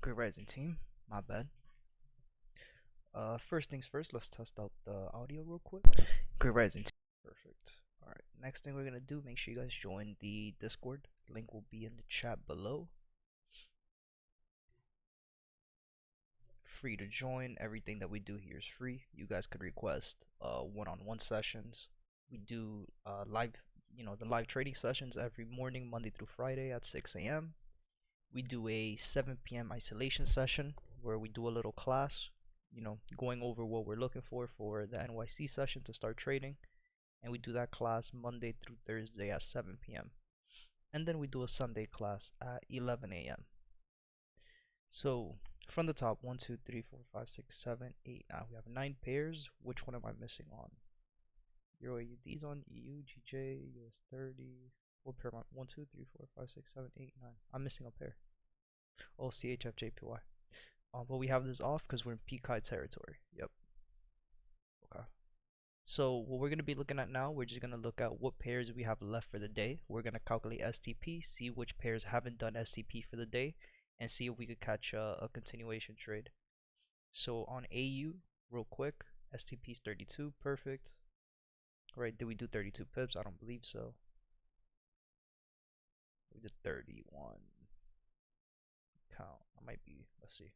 Great Rising team. My bad. First things first, let's test out the audio real quick. Great Rising team. Perfect. Alright, next thing we're gonna do, make sure you guys join the Discord. Link will be in the chat below. Free to join. Everything that we do here is free. You guys could request one-on-one sessions. We do live, the live trading sessions every morning, Monday through Friday at 6 a.m. We do a 7 p.m. isolation session where we do a little class, going over what we're looking for the NYC session to start trading. And we do that class Monday through Thursday at 7 p.m. And then we do a Sunday class at 11 a.m. So from the top, 1, 2, 3, 4, 5, 6, 7, 8, 9. We have 9 pairs. Which one am I missing on? Euro AUD's on EU, GJ, US 30. What pair am I? 1, 2, 3, 4, 5, 6, 7, 8, 9. I'm missing a pair. Oh, CHFJPY. But we have this off because we're in peak high territory. Yep. Okay. So what we're going to be looking at now, we're just going to look at what pairs we have left for the day. We're going to calculate STP, see which pairs haven't done STP for the day, and see if we could catch a continuation trade. So on AU, real quick, STP is 32, perfect. Right, did we do 32 pips? I don't believe so. We did 31. Count, I might be, let's see.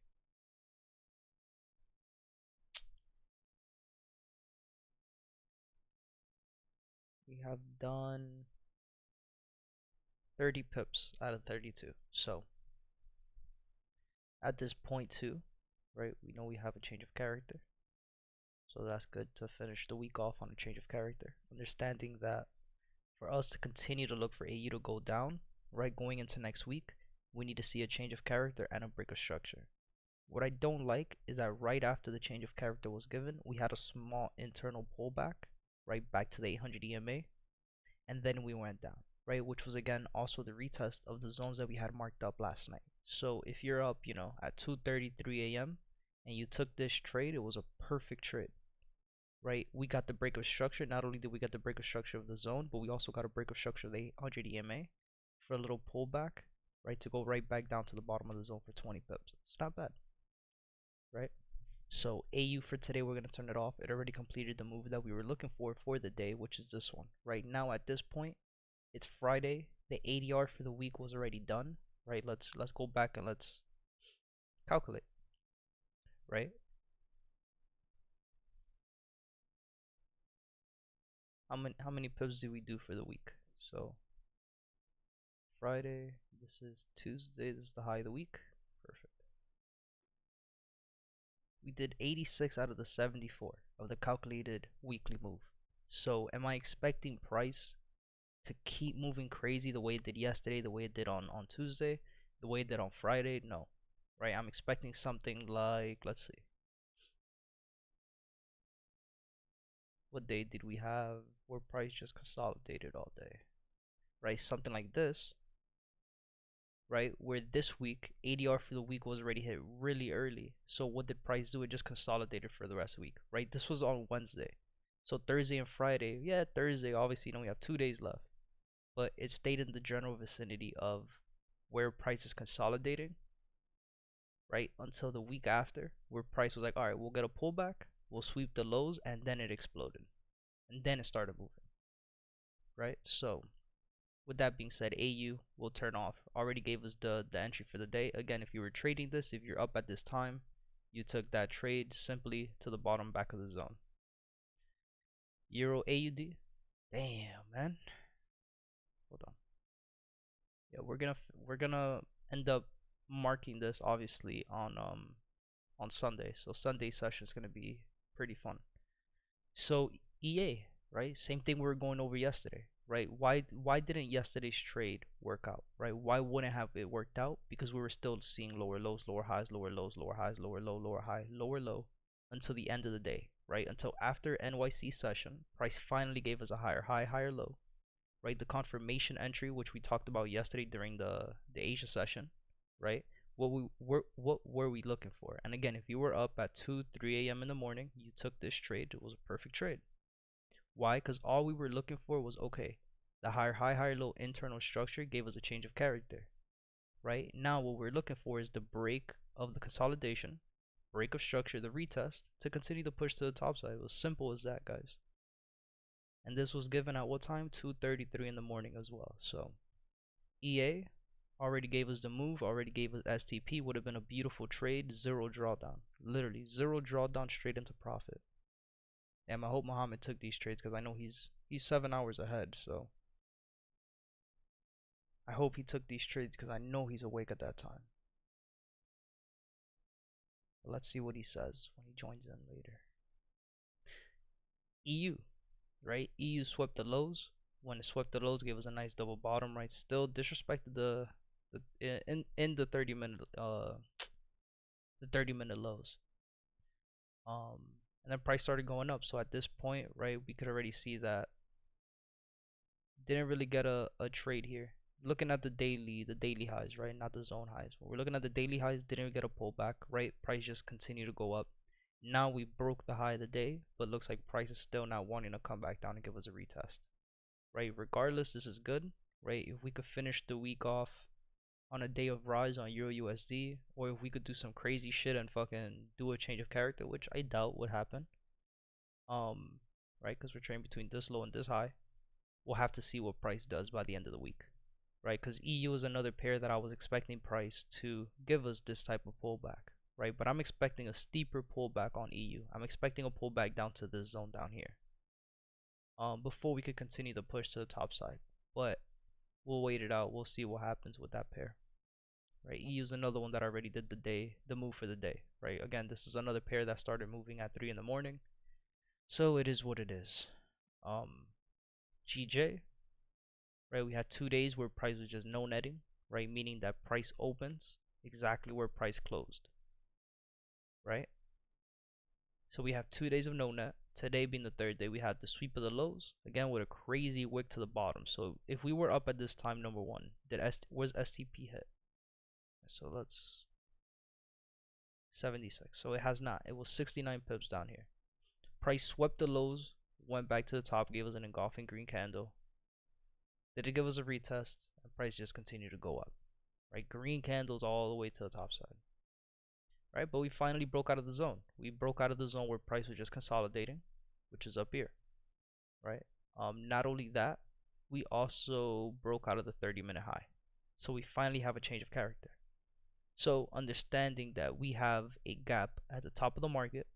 We have done 30 pips out of 32. So at this point too, right, we know we have a change of character. So that's good to finish the week off on a change of character. Understanding that for us to continue to look for AU to go down, right, going into next week, we need to see a change of character and a break of structure. What I don't like is that right after the change of character was given, we had a small internal pullback, right, back to the 800 EMA, and then we went down, right, which was again also the retest of the zones that we had marked up last night. So if you're up, at 2:33 a.m. and you took this trade, it was a perfect trade, right? We got the break of structure. Not only did we get the break of structure of the zone, but we also got a break of structure of the 800 EMA for a little pullback, right, to go right back down to the bottom of the zone for 20 pips. It's not bad, right? So AU for today, we're going to turn it off. It already completed the move that we were looking for the day, which is this one. Right now at this point, it's Friday. The ADR for the week was already done, right? Let's go back and let's calculate, right? How many pips did we do for the week? So Friday, this is Tuesday, this is the high of the week. Perfect. We did 86 out of the 74 of the calculated weekly move. So am I expecting price to keep moving crazy the way it did yesterday, the way it did on Tuesday, the way it did on Friday? No. Right? I'm expecting something like, let's see. What day did we have where price just consolidated all day? Right? Something like this. Right? Where this week, ADR for the week was already hit really early. So what did price do? It just consolidated for the rest of the week. Right? This was on Wednesday. So Thursday and Friday, yeah, Thursday, obviously, we have 2 days left. But it stayed in the general vicinity of where price is consolidating, right, until the week after, where price was like, all right, we'll get a pullback, we'll sweep the lows, and then it exploded, and then it started moving, right? So with that being said, AU will turn off. Already gave us the entry for the day. Again, if you were trading this, if you're up at this time, you took that trade simply to the bottom back of the zone. Euro AUD, damn man, hold on. Yeah, we're gonna end up marking this obviously on Sunday. So Sunday session is gonna be pretty fun. So EA, right? Same thing we were going over yesterday, right? Why didn't yesterday's trade work out, right? Why wouldn't have it worked out? Because we were still seeing lower lows, lower highs, lower lows, lower highs, lower low, lower high, lower low until the end of the day, right? Until after NYC session, price finally gave us a higher high, higher low, right? The confirmation entry, which we talked about yesterday during the Asia session, right? What were we looking for? And again, if you were up at 2, 3 a.m. in the morning, you took this trade. It was a perfect trade. Why? Because all we were looking for was, okay, the higher high, higher low internal structure gave us a change of character. right? Now what we're looking for is the break of the consolidation, break of structure, the retest to continue to push to the top side. It was simple as that, guys. And this was given at what time? 2:33 in the morning as well. So EA already gave us the move, already gave us STP. Would have been a beautiful trade, zero drawdown, literally zero drawdown straight into profit. And I hope Muhammad took these trades because I know he's 7 hours ahead. So I hope he took these trades because I know he's awake at that time. But let's see what he says when he joins in later. EU, right? EU swept the lows. When it swept the lows, gave us a nice double bottom, right? Still disrespected the in the 30-minute lows. And then price started going up. So at this point, right, we could already see that didn't really get a trade here. Looking at the daily highs, right, not the zone highs. When we're looking at the daily highs, didn't get a pullback, right? Price just continued to go up. Now we broke the high of the day, but looks like price is still not wanting to come back down and give us a retest, right? Regardless, this is good, right? If we could finish the week off on a day of rise on Euro USD, or if we could do some crazy shit and fucking do a change of character, which I doubt would happen, right? Because we're trading between this low and this high. We'll have to see what price does by the end of the week, right? Because EU is another pair that I was expecting price to give us this type of pullback, right? But I'm expecting a steeper pullback on EU. I'm expecting a pullback down to this zone down here, before we could continue to push to the top side. But we'll wait it out. We'll see what happens with that pair, right? EU is another one that already did the move for the day, right? Again, this is another pair that started moving at 3 in the morning, so it is what it is. GJ, right? We had 2 days where price was just no netting, right? Meaning that price opens exactly where price closed, right? So we have 2 days of no net. Today being the third day, we had the sweep of the lows again with a crazy wick to the bottom. So if we were up at this time, number one, where's STP hit? So let's 76. So it has not. It was 69 pips down here. Price swept the lows, went back to the top, gave us an engulfing green candle. Did it give us a retest? And price just continued to go up, right? Green candles all the way to the top side, right? But we finally broke out of the zone. We broke out of the zone where price was just consolidating, which is up here, right? Not only that, we also broke out of the 30-minute high. So we finally have a change of character. So understanding that we have a gap at the top of the market,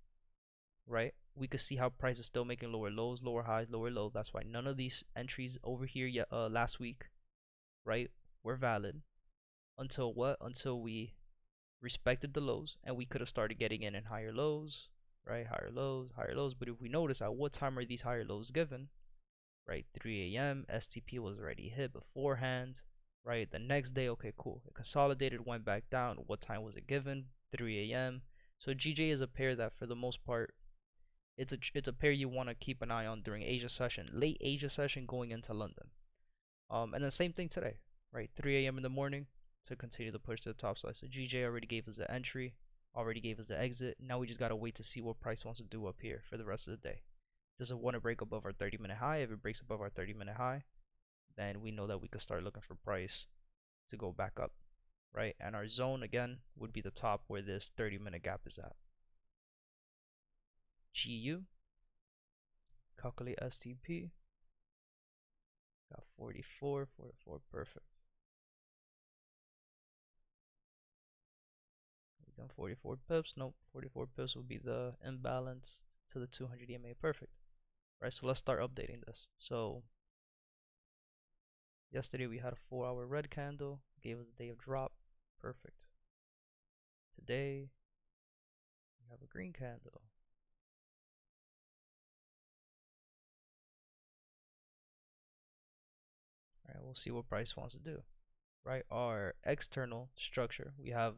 right? We could see how price is still making lower lows, lower highs, lower lows. That's why none of these entries over here yet last week, right, were valid until what? Until we respected the lows and we could have started getting in higher lows, right? Higher lows, higher lows. But if we notice at what time are these higher lows given, right? 3 a.m. STP was already hit beforehand, right? The next day, okay, cool. It consolidated, went back down. What time was it given? 3 a.m. So GJ is a pair that for the most part, it's a pair you want to keep an eye on during Asia session, late Asia session going into London. And the same thing today, right? 3 a.m. in the morning to continue to push to the top side. So GJ already gave us the entry, already gave us the exit. Now we just gotta wait to see what price wants to do up here for the rest of the day. Does it want to break above our 30-minute high? If it breaks above our 30-minute high, then we know that we could start looking for price to go back up, right? And our zone again would be the top where this 30-minute gap is at. GU, calculate STP. Got 44, 44, perfect. We've done 44 pips. Nope, 44 pips will be the imbalance to the 200 EMA, perfect. Right, so let's start updating this. So yesterday we had a 4-hour red candle, gave us a day of drop, perfect. Today we have a green candle. Right, we'll see what price wants to do. Right, our external structure, we have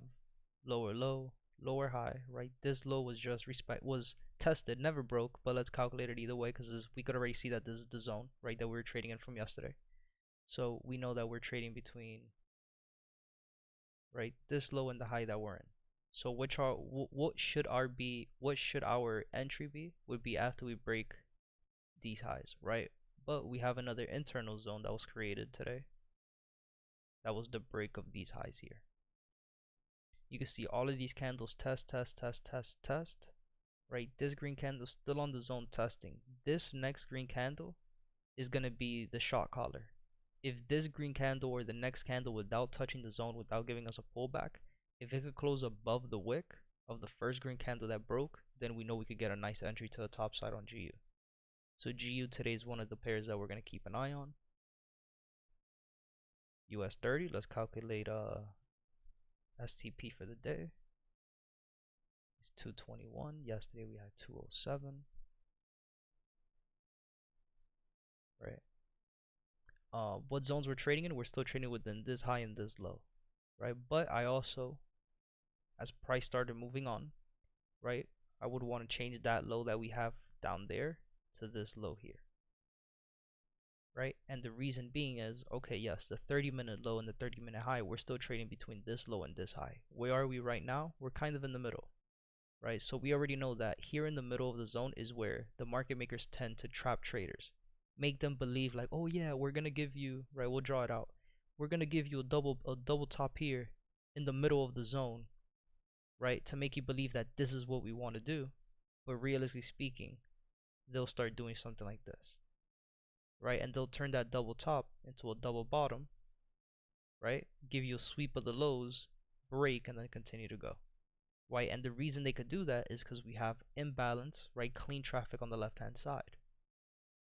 lower low, lower high, right? This low was just was tested, never broke, but let's calculate it either way because we could already see that this is the zone, right, that we were trading in from yesterday. So we know that we're trading between, right, this low and the high that we're in. So what should our entry be? Would be after we break these highs, right? But we have another internal zone that was created today, That was the break of these highs here. You can see all of these candles test, test, test, test, test, right? This green candle still on the zone testing. This next green candle is going to be the shot caller. If this green candle or the next candle without touching the zone, without giving us a pullback, if it could close above the wick of the first green candle that broke, then we know we could get a nice entry to the top side on GU. So GU today is one of the pairs that we're going to keep an eye on. US 30, let's calculate STP for the day. It's 221. Yesterday we had 207. Right. What zones we're trading in? We're still trading within this high and this low, right? But I also, as price started moving on, right, I would want to change that low that we have down there to this low here, right? And the reason being is, okay, yes, the 30-minute low and the 30-minute high, we're still trading between this low and this high. Where are we right now? We're kind of in the middle, right? So we already know that here in the middle of the zone is where the market makers tend to trap traders, make them believe like, oh yeah, we're gonna give you, right, we'll draw it out, we're gonna give you a double top here in the middle of the zone, right, to make you believe that this is what we want to do. But realistically speaking, they'll start doing something like this, right, and they'll turn that double top into a double bottom, right, give you a sweep of the lows, break, and then continue to go, right? And the reason they could do that is because we have imbalance, right, clean traffic on the left hand side.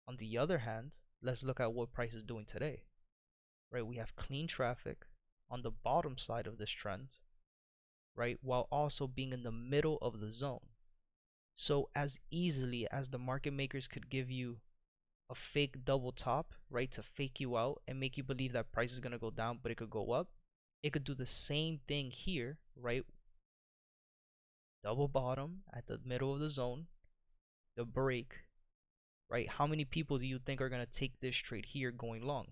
On the other hand, let's look at what price is doing today, right? We have clean traffic on the bottom side of this trend, right, while also being in the middle of the zone. So as easily as the market makers could give you a fake double top, right, to fake you out and make you believe that price is going to go down but it could go up, it could do the same thing here, right? Double bottom at the middle of the zone, the break, right? How many people do you think are going to take this trade here going long?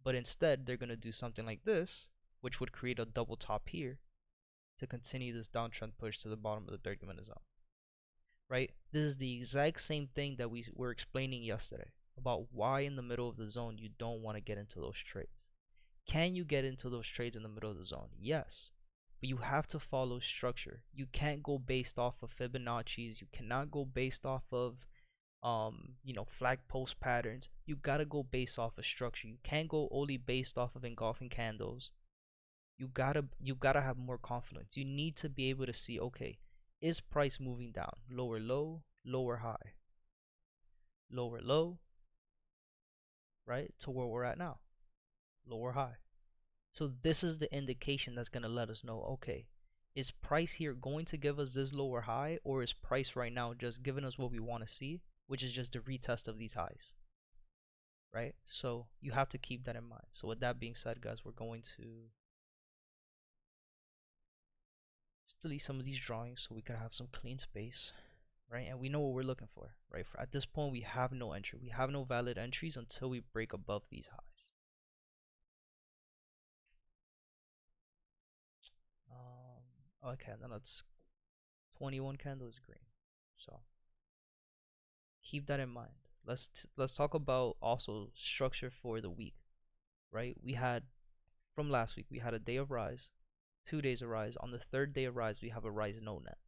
But instead, they're going to do something like this, which would create a double top here to continue this downtrend push to the bottom of the 30-minute zone, right? This is the exact same thing that we were explaining yesterday about why in the middle of the zone you don't want to get into those trades. Can you get into those trades in the middle of the zone? Yes, but you have to follow structure. You can't go based off of Fibonacci's. You cannot go based off of flag post patterns. You gotta go based off of structure. You can't go only based off of engulfing candles. You gotta have more confidence. You need to be able to see, okay, is price moving down? Lower low, lower high, lower low, right? To where we're at now. Lower high. So this is the indication that's gonna let us know, okay, is price here going to give us this lower high, or is price right now just giving us what we want to see, which is just a retest of these highs, right? So you have to keep that in mind. So with that being said, guys, we're going to just delete some of these drawings so we can have some clean space, right? And we know what we're looking for, right? At this point, we have no entry. We have no valid entries until we break above these highs. Okay, then let's 21 candle is green. So keep that in mind. Let's talk about also structure for the week, right? We had from last week we had a day of rise, 2 days of rise. On the third day of rise, we have a rise no net,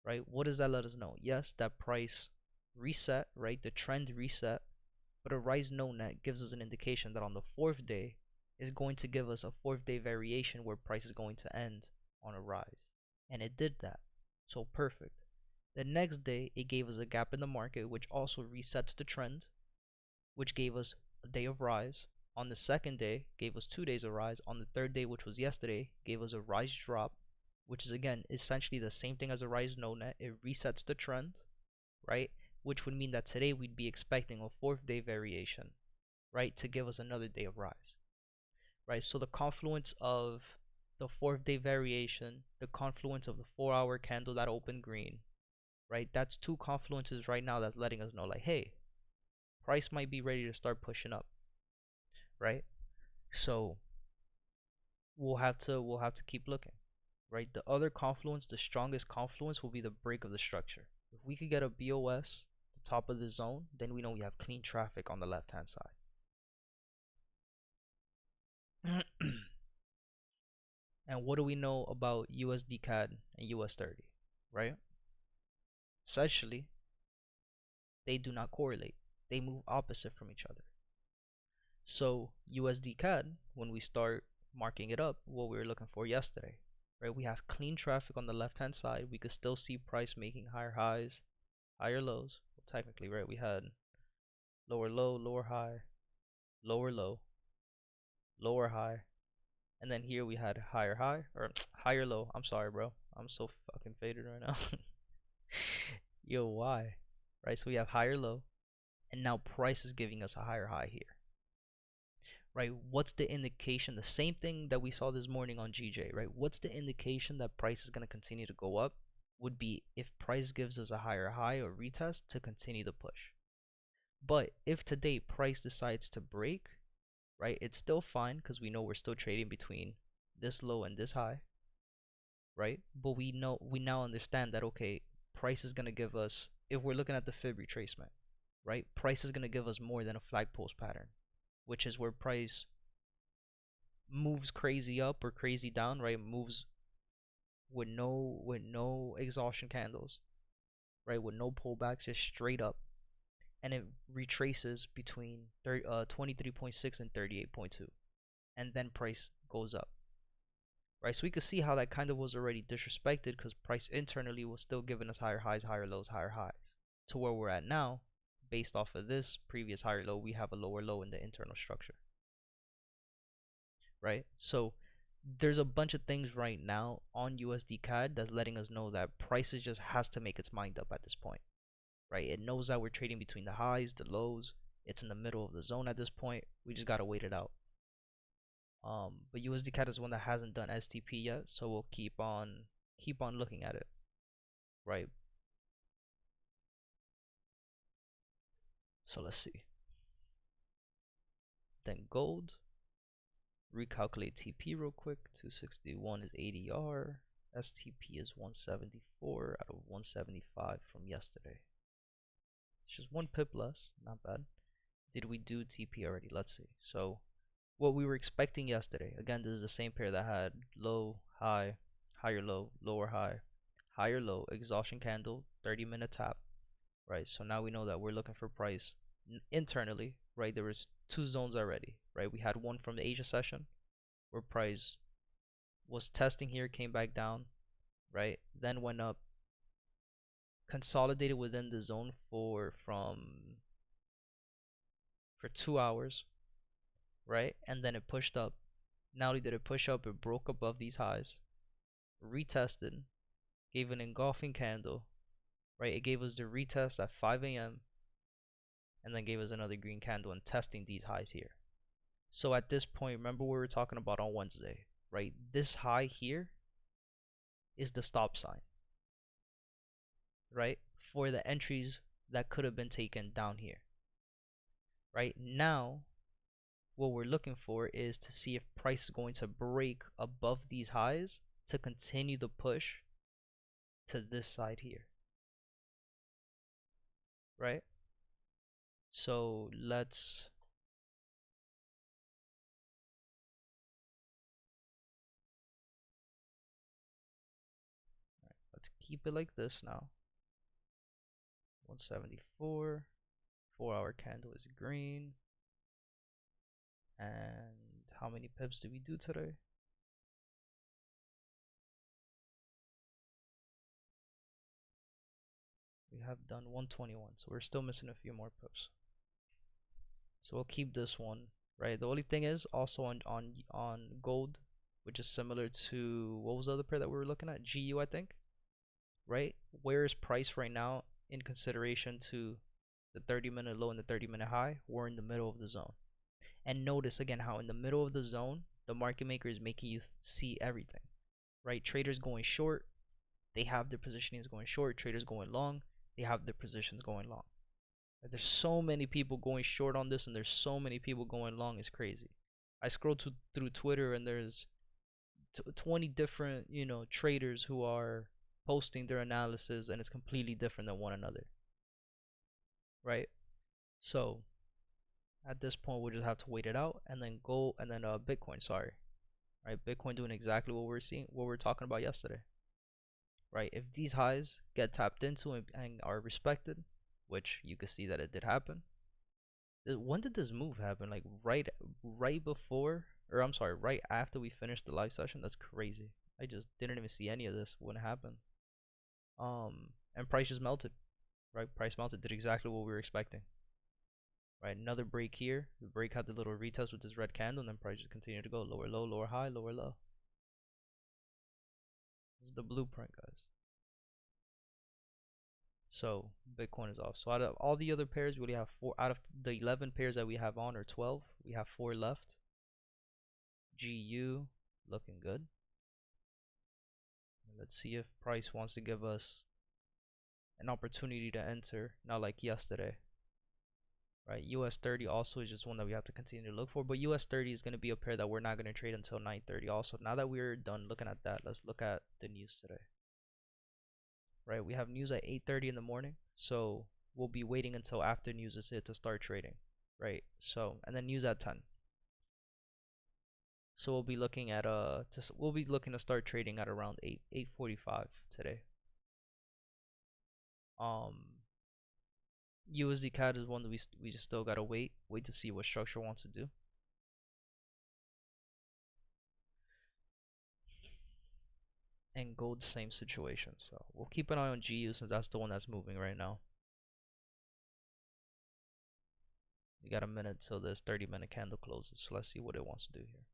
right? What does that let us know? Yes, that price reset, right? The trend reset, but a rise no net gives us an indication that on the fourth day is going to give us a fourth day variation where price is going to end on a rise, and it did that. So perfect. The next day, it gave us a gap in the market, which also resets the trend, which gave us a day of rise. On the second day, gave us 2 days of rise. On the third day, which was yesterday, gave us a rise drop, which is again essentially the same thing as a rise no net. It resets the trend, right? Which would mean that today we'd be expecting a fourth day variation, right, to give us another day of rise, right? So the confluence of the fourth day variation, the confluence of the 4-hour candle that opened green, right? That's two confluences right now that's letting us know like, hey, price might be ready to start pushing up, right? So we'll have to keep looking, right? The other confluence, the strongest confluence will be the break of the structure. If we could get a BOS, the top of the zone, then we know we have clean traffic on the left hand side. And what do we know about USD CAD and US 30, right? Essentially, they do not correlate. They move opposite from each other. So USD CAD, when we start marking it up, what we were looking for yesterday, right? We have clean traffic on the left-hand side. We could still see price making higher highs, higher lows. Well, technically, right? We had lower low, lower high, lower low, lower high, and then here we had higher high or higher low. I'm sorry, bro. I'm so fucking faded right now. Yo, why? Right? So we have higher low, and now price is giving us a higher high here. Right? What's the indication? The same thing that we saw this morning on GJ, right? What's the indication that price is going to continue to go up? Would be if price gives us a higher high or retest to continue the push. But if today price decides to break, right, it's still fine because we know we're still trading between this low and this high, right? But we now understand that okay, price is going to give us, if we're looking at the fib retracement, right, price is going to give us more than a flag post pattern, which is where price moves crazy up or crazy down, right? Moves with no exhaustion candles, right? With no pullbacks, just straight up, and it retraces between 23.6 and 38.2, and then price goes up, right? So we could see how that kind of was already disrespected because price internally was still giving us higher highs, higher lows, higher highs, to where we're at now. Based off of this previous higher low, we have a lower low in the internal structure, right? So there's a bunch of things right now on USD CAD that's letting us know that prices just has to make its mind up at this point, right? It knows that we're trading between the highs, the lows. It's in the middle of the zone at this point. We just gotta wait it out. But USD CAD is one that hasn't done STP yet, so we'll keep on looking at it, right? So let's see. Then gold. Recalculate TP real quick. 261 is ADR. STP is 174 out of 175 from yesterday. It's just one pip less, not bad. Did we do TP already? Let's see. So what we were expecting yesterday, again, this is the same pair that had low, high, higher low, lower high, higher low, exhaustion candle, 30-minute tap, right? So now we know that we're looking for price internally, right? There was two zones already, right? We had one from the Asia session where price was testing here, came back down, right? Then went up, consolidated within the zone for 2 hours, right? And then it pushed up. Not only did it push up, it broke above these highs, retested, gave an engulfing candle, right? It gave us the retest at 5 a.m. and then gave us another green candle and testing these highs here. So at this point, remember what we were talking about on Wednesday, right? This high here is the stop sign, right? For the entries that could have been taken down here. Right now, what we're looking for is to see if price is going to break above these highs to continue the push to this side here, right? So let's keep it like this now. 174, 4-hour candle is green. And how many pips did we do today? We have done 121, so we're still missing a few more pips. So we'll keep this one, right? The only thing is also on gold, which is similar to what was the other pair that we were looking at? GU, I think, right? Where is price right now in consideration to the 30-minute low and the 30-minute high? We're in the middle of the zone. And notice again how in the middle of the zone, the market maker is making you see everything, right? Traders going short, they have their positionings going short. Traders going long, they have their positions going long. There's so many people going short on this, and there's so many people going long. It's crazy. I scroll through Twitter, and there's 20 different, traders who are posting their analysis, and it's completely different than one another, right? So At this point, we'll just have to wait it out, and then gold, and then Bitcoin. Sorry, right? Bitcoin doing exactly what we're seeing, what we were talking about yesterday, right? If these highs get tapped into and are respected, which you could see that it did happen. When did this move happen? Like right before, or I'm sorry, right after we finished the live session. That's crazy. I just didn't even see any of this when it happened. And price just melted, right? Price melted, did exactly what we were expecting. Right, another break here. The break had the little retest with this red candle, and then price just continued to go lower low, lower high, lower low. This is the blueprint, guys. So Bitcoin is off. So out of all the other pairs, we only have four. Out of the 11 pairs that we have on, or 12, we have four left. GU looking good. Let's see if price wants to give us an opportunity to enter, not like yesterday. Right, US 30 also is just one that we have to continue to look for, but US 30 is going to be a pair that we're not going to trade until 9:30. Also, now that we're done looking at that, let's look at the news today. Right, we have news at 8:30 in the morning, so we'll be waiting until after news is hit to start trading. Right, so and then news at 10. So we'll be looking at we'll be looking to start trading at around 8:45 today. USD CAD is one that we just still gotta wait to see what structure wants to do. And gold, same situation. So we'll keep an eye on GU since that's the one that's moving right now. We got a minute till this 30-minute candle closes. So let's see what it wants to do here.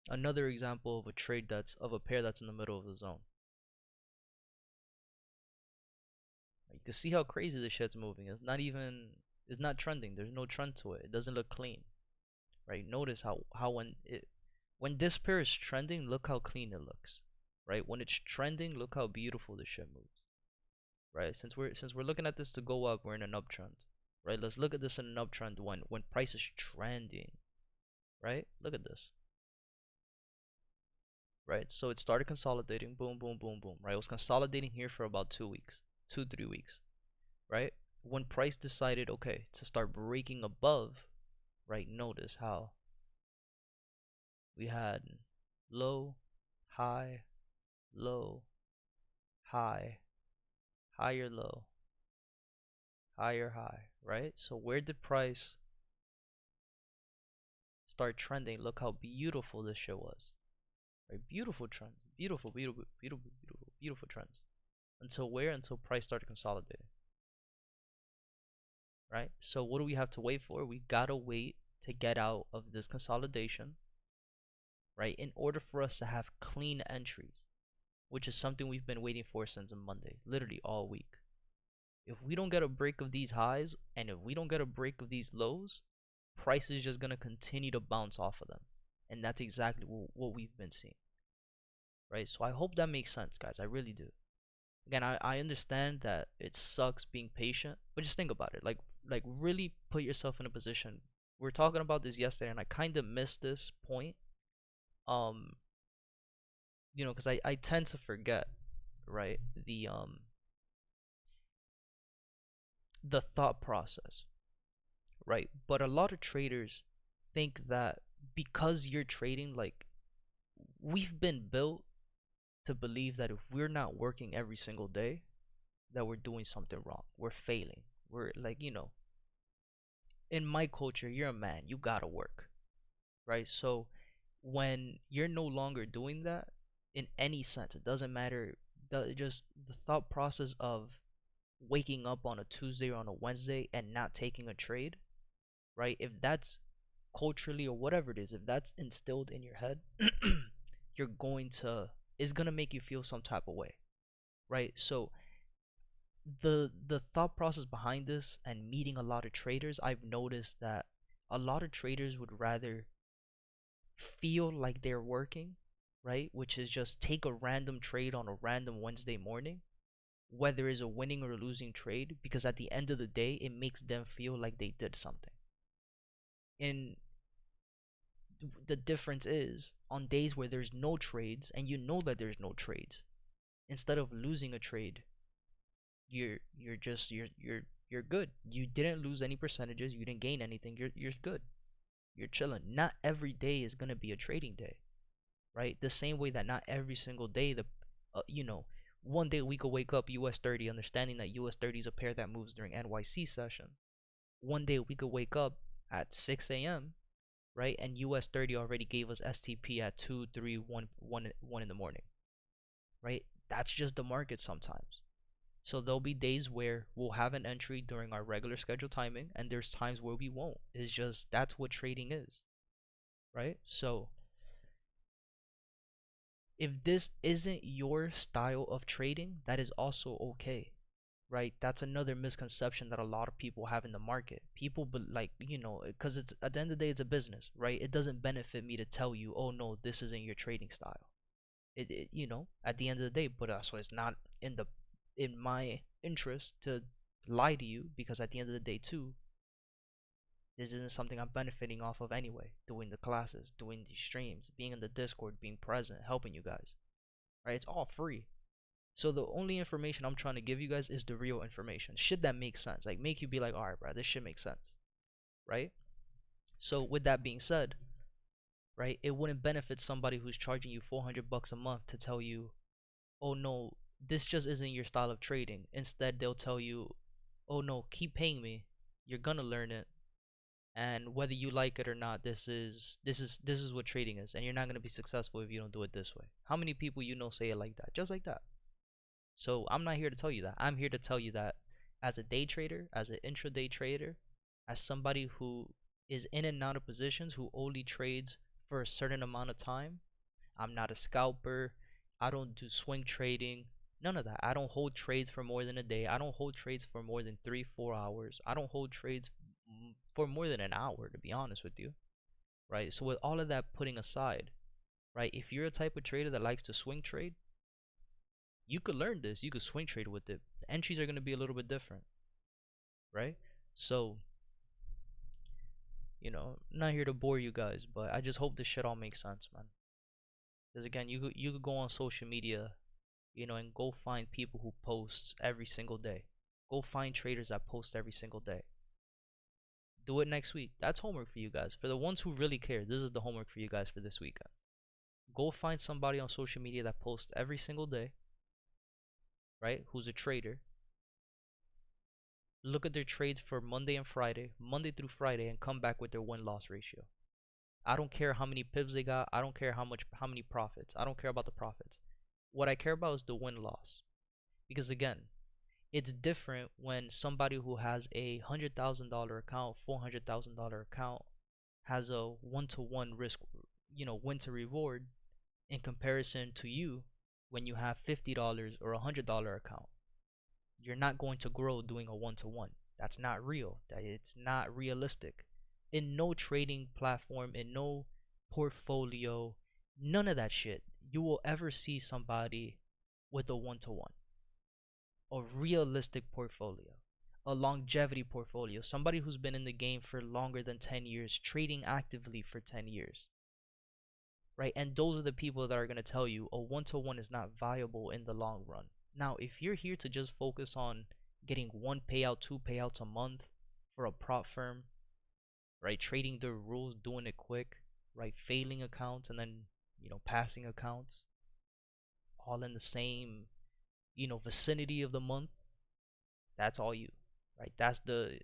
Another example of a trade that's of a pair that's in the middle of the zone. You can see how crazy this shit's moving. It's not trending. There's no trend to it. It doesn't look clean. Right? Notice how when this pair is trending, look how clean it looks. Right? When it's trending, look how beautiful this shit moves. Right? Since we're looking at this to go up, we're in an uptrend. Right? Let's look at this in an uptrend when price is trending. Right? Look at this. Right? So it started consolidating, boom, boom, boom, boom. Right? It was consolidating here for about 2 weeks, 2, 3 weeks. right? When price decided, okay, to start breaking above, right? Notice how we had low, high, low, high, higher low, higher high, right? So where did price start trending? Look how beautiful this shit was. Right? Beautiful trends. Beautiful, beautiful, beautiful, beautiful, beautiful trends. Until where? Until price started consolidating. Right? So what do we have to wait for? We gotta wait to get out of this consolidation, right? In order for us to have clean entries, which is something we've been waiting for since Monday, literally all week. If we don't get a break of these highs and if we don't get a break of these lows, price is just gonna continue to bounce off of them. And that's exactly what we've been seeing. Right? So I hope that makes sense, guys. I really do. Again, I understand that it sucks being patient, but just think about it. Like really put yourself in a position. We were talking about this yesterday and I kind of missed this point. Um, because I tend to forget, right? The thought process, right? But a lot of traders think that because you're trading, like we've been built to believe that if we're not working every single day, that we're doing something wrong. We're failing. We're like, in my culture, you're a man, you gotta work, right? So when you're no longer doing that in any sense, it doesn't matter. Just the thought process of waking up on a Tuesday or on a Wednesday and not taking a trade, right? If that's culturally or whatever it is, if that's instilled in your head, you're going to it's gonna make you feel some type of way, right? So the thought process behind this and meeting a lot of traders, I've noticed that a lot of traders would rather feel like they're working, right? Which is just take a random trade on a random Wednesday morning, whether it's a winning or a losing trade, because at the end of the day, it makes them feel like they did something. And the difference is on days where there's no trades and you know that there's no trades, instead of losing a trade, you're just you're good. You didn't lose any percentages, you didn't gain anything. You're good. You're chilling. Not every day is going to be a trading day, right? The same way that not every single day one day we could wake up US 30 understanding that US 30 is a pair that moves during NYC session. One day we could wake up at 6 a.m., right? And US 30 already gave us STP at 2, 3, 1 in the morning, right? That's just the market sometimes. So there'll be days where we'll have an entry during our regular schedule timing, and there's times where we won't. It's just that's what trading is, right? So if this isn't your style of trading, that is also okay, right? That's another misconception that a lot of people have in the market. People, but like, because it's at the end of the day, it's a business, right? It doesn't benefit me to tell you, oh no, this isn't your trading style. At the end of the day, but also it's not in my interest to lie to you, because at the end of the day too, this isn't something I'm benefiting off of anyway. Doing the classes, doing these streams, being in the Discord, being present, helping you guys, right? It's all free. So the only information I'm trying to give you guys is the real information. Shit that makes sense. Like make you be like, alright, bro, this shit makes sense. Right? So with that being said, right, it wouldn't benefit somebody who's charging you 400 bucks a month to tell you, oh no, this just isn't your style of trading. Instead, they'll tell you, oh no, keep paying me. You're gonna learn it. And whether you like it or not, this is what trading is. And you're not gonna be successful if you don't do it this way. How many people say it like that? Just like that. So I'm not here to tell you that. I'm here to tell you that as a day trader, as an intraday trader, as somebody who is in and out of positions, who only trades for a certain amount of time. I'm not a scalper. I don't do swing trading. None of that. I don't hold trades for more than a day. I don't hold trades for more than 3, 4 hours. I don't hold trades for more than an hour, to be honest with you. Right? So with all of that putting aside, right, if you're a type of trader that likes to swing trade, you could learn this. You could swing trade with it. The entries are going to be a little bit different, right? So, not here to bore you guys, but I just hope this shit all makes sense, man. Because again, you could go on social media, and go find people who post every single day. Go find traders that post every single day. Do it next week. That's homework for you guys. For the ones who really care, this is the homework for you guys for this weekend. Go find somebody on social media that posts every single day, right? Who's a trader. Look at their trades for Monday and Friday, Monday through Friday, and come back with their win-loss ratio. I don't care how many pips they got. I don't care how many profits. I don't care about the profits. What I care about is the win-loss. Because again, it's different when somebody who has a $100,000 account, $400,000 account has a one-to-one risk, win to reward in comparison to you when you have $50 or $100 account. You're not going to grow doing a one-to-one. That's not real. It's not realistic. In no trading platform, in no portfolio, none of that shit, you will ever see somebody with a one-to-one. A realistic portfolio, a longevity portfolio, somebody who's been in the game for longer than 10 years, trading actively for 10 years, right? And those are the people that are going to tell you a one-to-one is not viable in the long run. Now, if you're here to just focus on getting one payout, two payouts a month for a prop firm, right? Trading their rules, doing it quick, right? Failing accounts and then, passing accounts all in the same, vicinity of the month. That's all you, right? That's the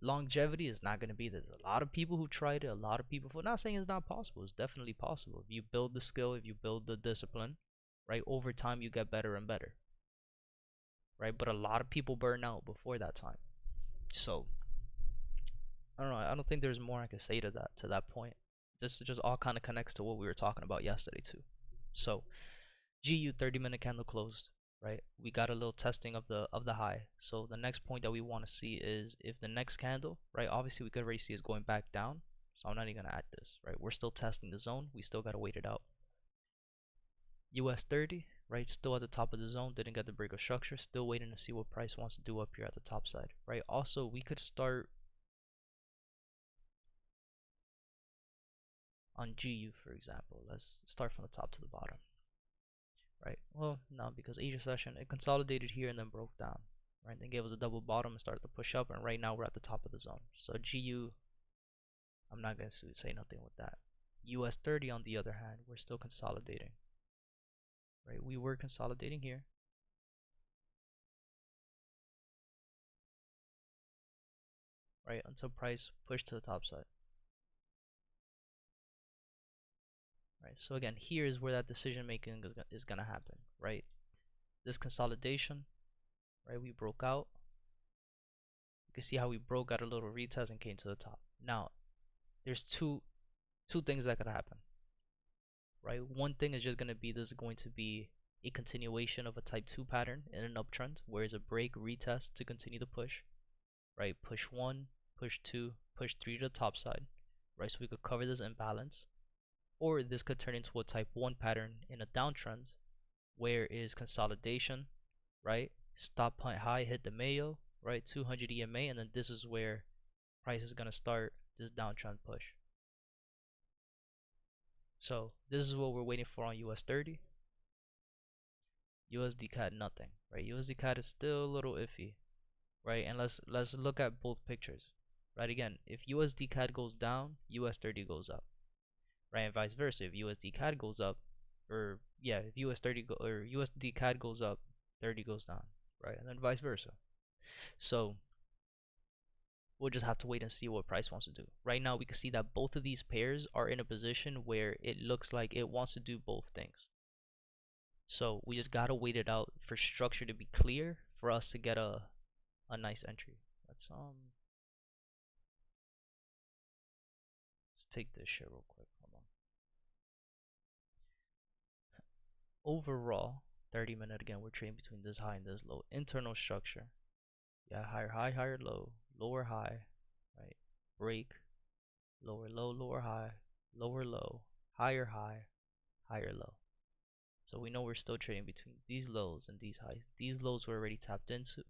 longevity is not going to be there. There's a lot of people who tried it, a lot of people for not saying it's not possible. It's definitely possible. If you build the skill, if you build the discipline, right, over time you get better and better. Right? But a lot of people burn out before that time. So I don't know, I don't think there's more I can say to that point. This just all kind of connects to what we were talking about yesterday too. So GU 30-minute candle closed, right? We got a little testing of the high. So the next point that we want to see is if the next candle, right? Obviously we could already see it's going back down. So I'm not even gonna add this, right? We're still testing the zone. We still gotta wait it out. US 30, right? Still at the top of the zone. Didn't get the break of structure. Still waiting to see what price wants to do up here at the top side, right? Also, we could start on GU, for example. Let's start from the top to the bottom. Right? Well, no, because Asia session, it consolidated here and then broke down, right? Then gave us a double bottom and started to push up, and right now we're at the top of the zone. So GU, I'm not going to say nothing with that. US 30, on the other hand, we're still consolidating, right? We were consolidating here, right? Until price pushed to the top side, right? So again, here is where that decision making is going to happen, right? This consolidation, right? We broke out. You can see how we broke out a little retest and came to the top. Now, there's two things that could happen, right? One thing is just going to be this is going to be a continuation of a type 2 pattern in an uptrend, where it's a break, retest to continue the push, right? Push 1, push 2, push 3 to the top side, right? So we could cover this imbalance. Or this could turn into a type 1 pattern in a downtrend, where is consolidation, right? Stop point high, hit the Mayo, right? 200 EMA, and then this is where price is going to start this downtrend push. So this is what we're waiting for on US 30. USD CAD nothing, right? USD CAD is still a little iffy, right? And let's look at both pictures, right? Again, if USD CAD goes down, US 30 goes up, right? And vice versa. If USD CAD goes up, or yeah, if USD CAD goes up, 30 goes down, right? And then vice versa. So we'll just have to wait and see what price wants to do. Right now we can see that both of these pairs are in a position where it looks like it wants to do both things. So we just gotta wait it out for structure to be clear for us to get a nice entry. Let's take this shit real quick. Hold on. Overall, 30-minute again, we're trading between this high and this low. Internal structure. Yeah, higher high, higher low, lower high, right? Break, lower low, lower high, lower low, higher high, higher low. So we know we're still trading between these lows and these highs. These lows were already tapped into,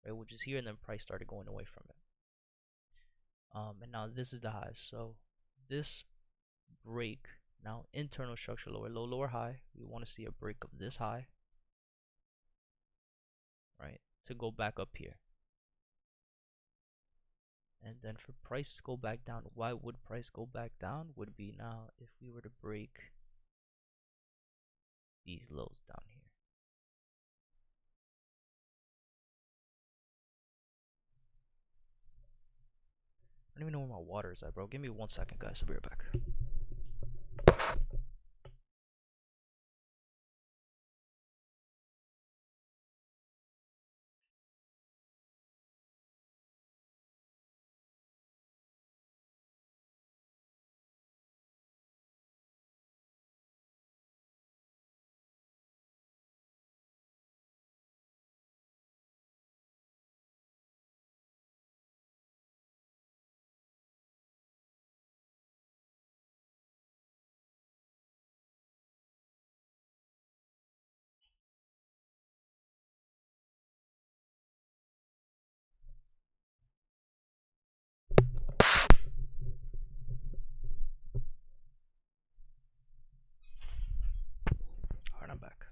right? Which is here, and then price started going away from it. And now this is the highs. So this break, now internal structure, lower low, lower high. We want to see a break of this high, right, to go back up here. And then for price to go back down, why would price go back down? Would be now if we were to break these lows down here. I don't even know where my water is at, bro. Give me 1 second, guys. I'll be right back. Alright, I'm back.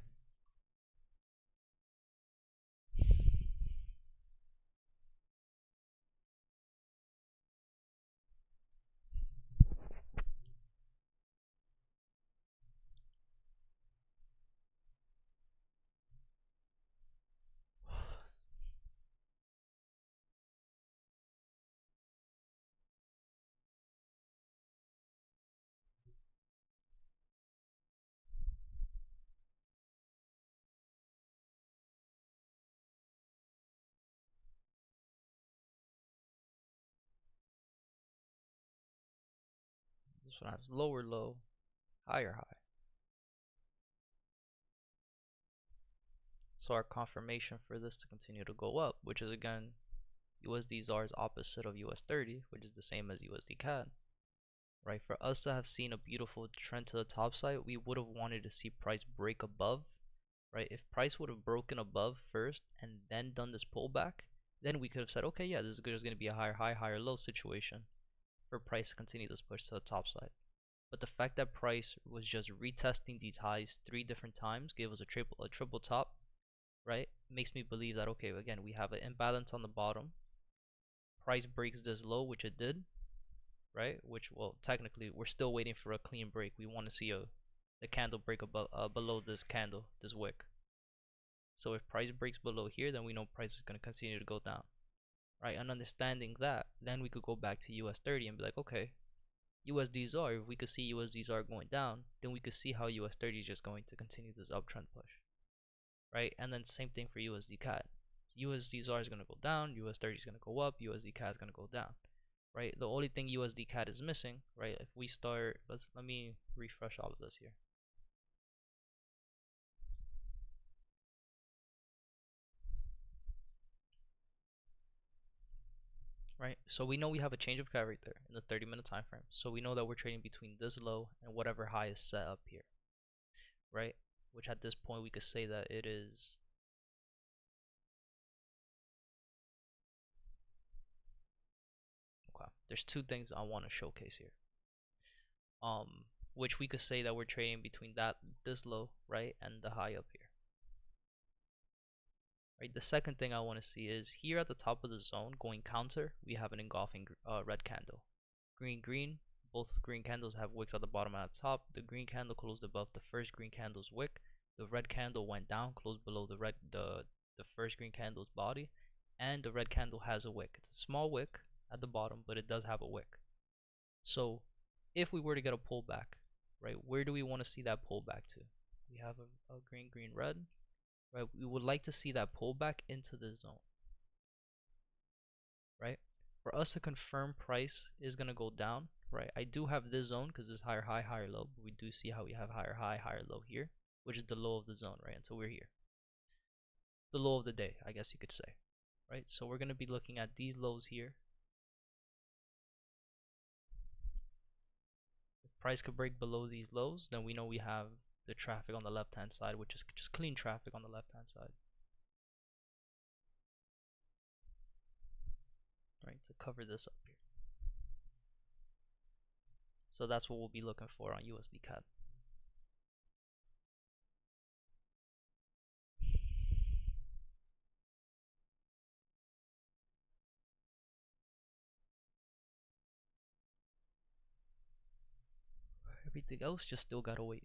This one has lower low, higher high. So our confirmation for this to continue to go up, which is again USD ZAR is opposite of US 30, which is the same as USD CAD. Right, for us to have seen a beautiful trend to the top side, we would have wanted to see price break above. Right, if price would have broken above first and then done this pullback, then we could have said, okay, yeah, this is going to be a higher high, higher low situation for price to continue this push to the top side. But the fact that price was just retesting these highs 3 different times, gave us a triple top, right, makes me believe that, okay, again, we have an imbalance on the bottom. Price breaks this low, which it did, right? Which, well, technically, we're still waiting for a clean break. We want to see the candle break above below this candle, this wick. So if price breaks below here, then we know price is going to continue to go down, right? And understanding that, then we could go back to US 30 and be like, okay, USD ZAR, if we could see USD ZAR going down, then we could see how US 30 is just going to continue this uptrend push, right? And then same thing for USD CAD. USD ZAR is going to go down, US 30 is going to go up, USD CAD is going to go down, right? The only thing USD CAD is missing, right? If we start, let me refresh all of this here. Right, so we know we have a change of CAD right there in the 30-minute time frame. So we know that we're trading between this low and whatever high is set up here, right? Which at this point we could say that it is okay. There's 2 things I want to showcase here. Which we could say that we're trading between this low, right, and the high up here. Right. The second thing I want to see is here at the top of the zone going counter, we have an engulfing red candle. Green green, both green candles have wicks at the bottom and at the top. The green candle closed above the first green candle's wick. The red candle went down, closed below the first green candle's body, and the red candle has a wick. It's a small wick at the bottom, but it does have a wick. So if we were to get a pullback, right, where do we want to see that pullback to? We have a green green red, right? We would like to see that pullback into the zone, right? For us to confirm price is going to go down, right? I do have this zone because it's higher high, higher low, but we do see how we have higher high, higher low here, which is the low of the zone, right? Until we're here. The low of the day, I guess you could say, right? So we're going to be looking at these lows here. If price could break below these lows, then we know we have the traffic on the left hand side, which is just clean traffic on the left hand side, right? To cover this up here. So that's what we'll be looking for on USD CAD. Everything else just still gotta wait.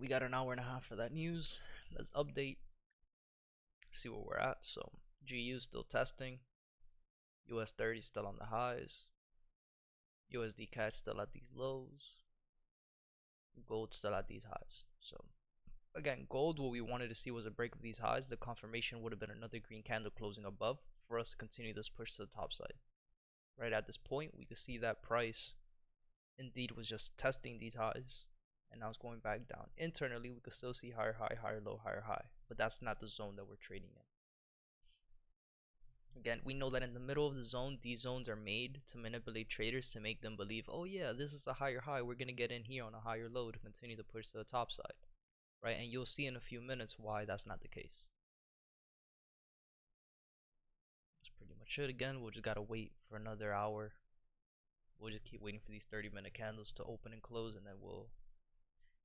We got an hour and a half for that news. Let's update, see where we're at. So GU still testing. US 30 still on the highs. USD CAD still at these lows. Gold still at these highs. So again, gold, what we wanted to see was a break of these highs. The confirmation would have been another green candle closing above for us to continue this push to the top side. Right at this point, we could see that price indeed was just testing these highs, and now it's going back down. Internally, we could still see higher high, higher low, higher high, but that's not the zone that we're trading in. Again, we know that in the middle of the zone, these zones are made to manipulate traders to make them believe, oh yeah, this is a higher high, we're going to get in here on a higher low to continue to push to the top side, right? And you'll see in a few minutes why that's not the case. That's pretty much it. Again, we'll just got to wait for another hour. We'll just keep waiting for these 30-minute candles to open and close, and then we'll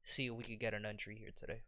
see if we could get an entry here today.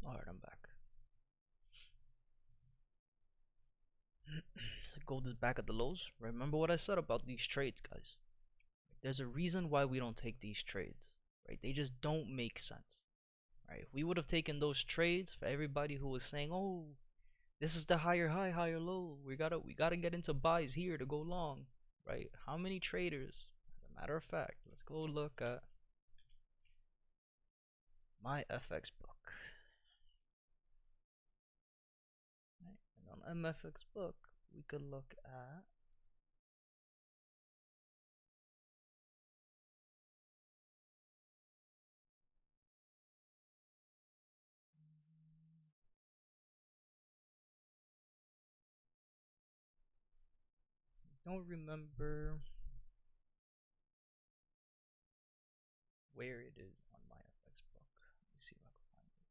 Alright, I'm back. Gold is back at the lows. Remember what I said about these trades, guys. There's a reason why we don't take these trades, right? They just don't make sense, right? If we would have taken those trades for everybody who was saying, "Oh, this is the higher high, higher low. We gotta get into buys here to go long," right? How many traders? As a matter of fact, let's go look at my FX book. Right? And on MFX book, we could look at. Don't remember where it is on my FX book. Let me see if I can find it.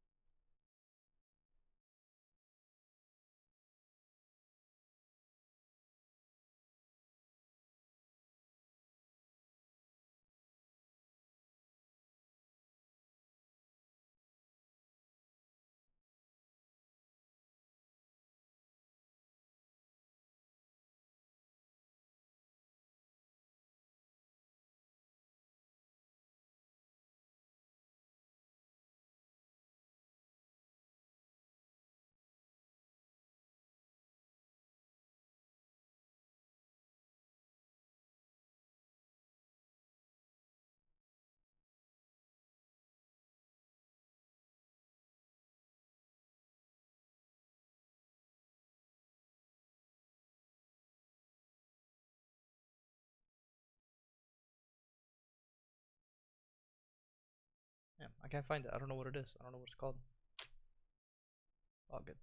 Yeah, I can't find it. I don't know what it is. I don't know what it's called. Oh, good.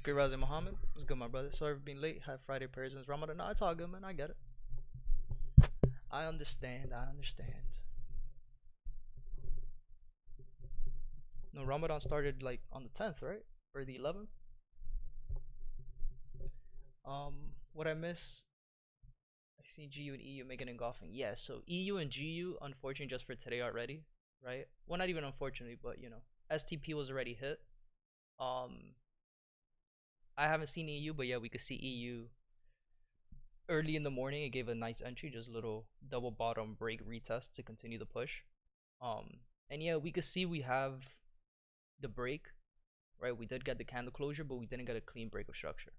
Great Rising Muhammad. What's good, my brother? Sorry for being late. Had Friday prayers and it's Ramadan. No, it's all good, man. I get it. I understand. I understand. No, Ramadan started like on the 10th, right? Or the 11th? What I miss? I see GU and EU making engulfing. Yeah, so EU and GU, unfortunately, just for today already, right? Well, not even unfortunately, but STP was already hit. Um, I haven't seen EU, but yeah, we could see EU early in the morning. It gave a nice entry, just little double bottom break retest to continue the push. Um, and yeah, we could see we have the break, right? We did get the candle closure, but we didn't get a clean break of structure.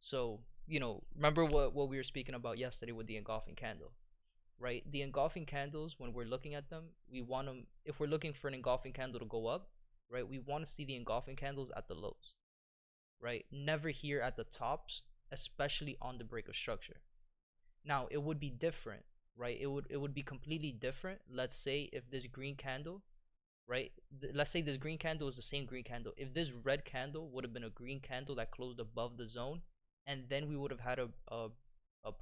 So, remember what we were speaking about yesterday with the engulfing candle, right? The engulfing candles, when we're looking at them, we want them, if we're looking for an engulfing candle to go up, right? We want to see the engulfing candles at the lows, right? Never here at the tops, especially on the break of structure. Now, it would be different, right? It would be completely different. Let's say if this green candle, right? Let's say this green candle is the same green candle. If this red candle would have been a green candle that closed above the zone, and then we would have had a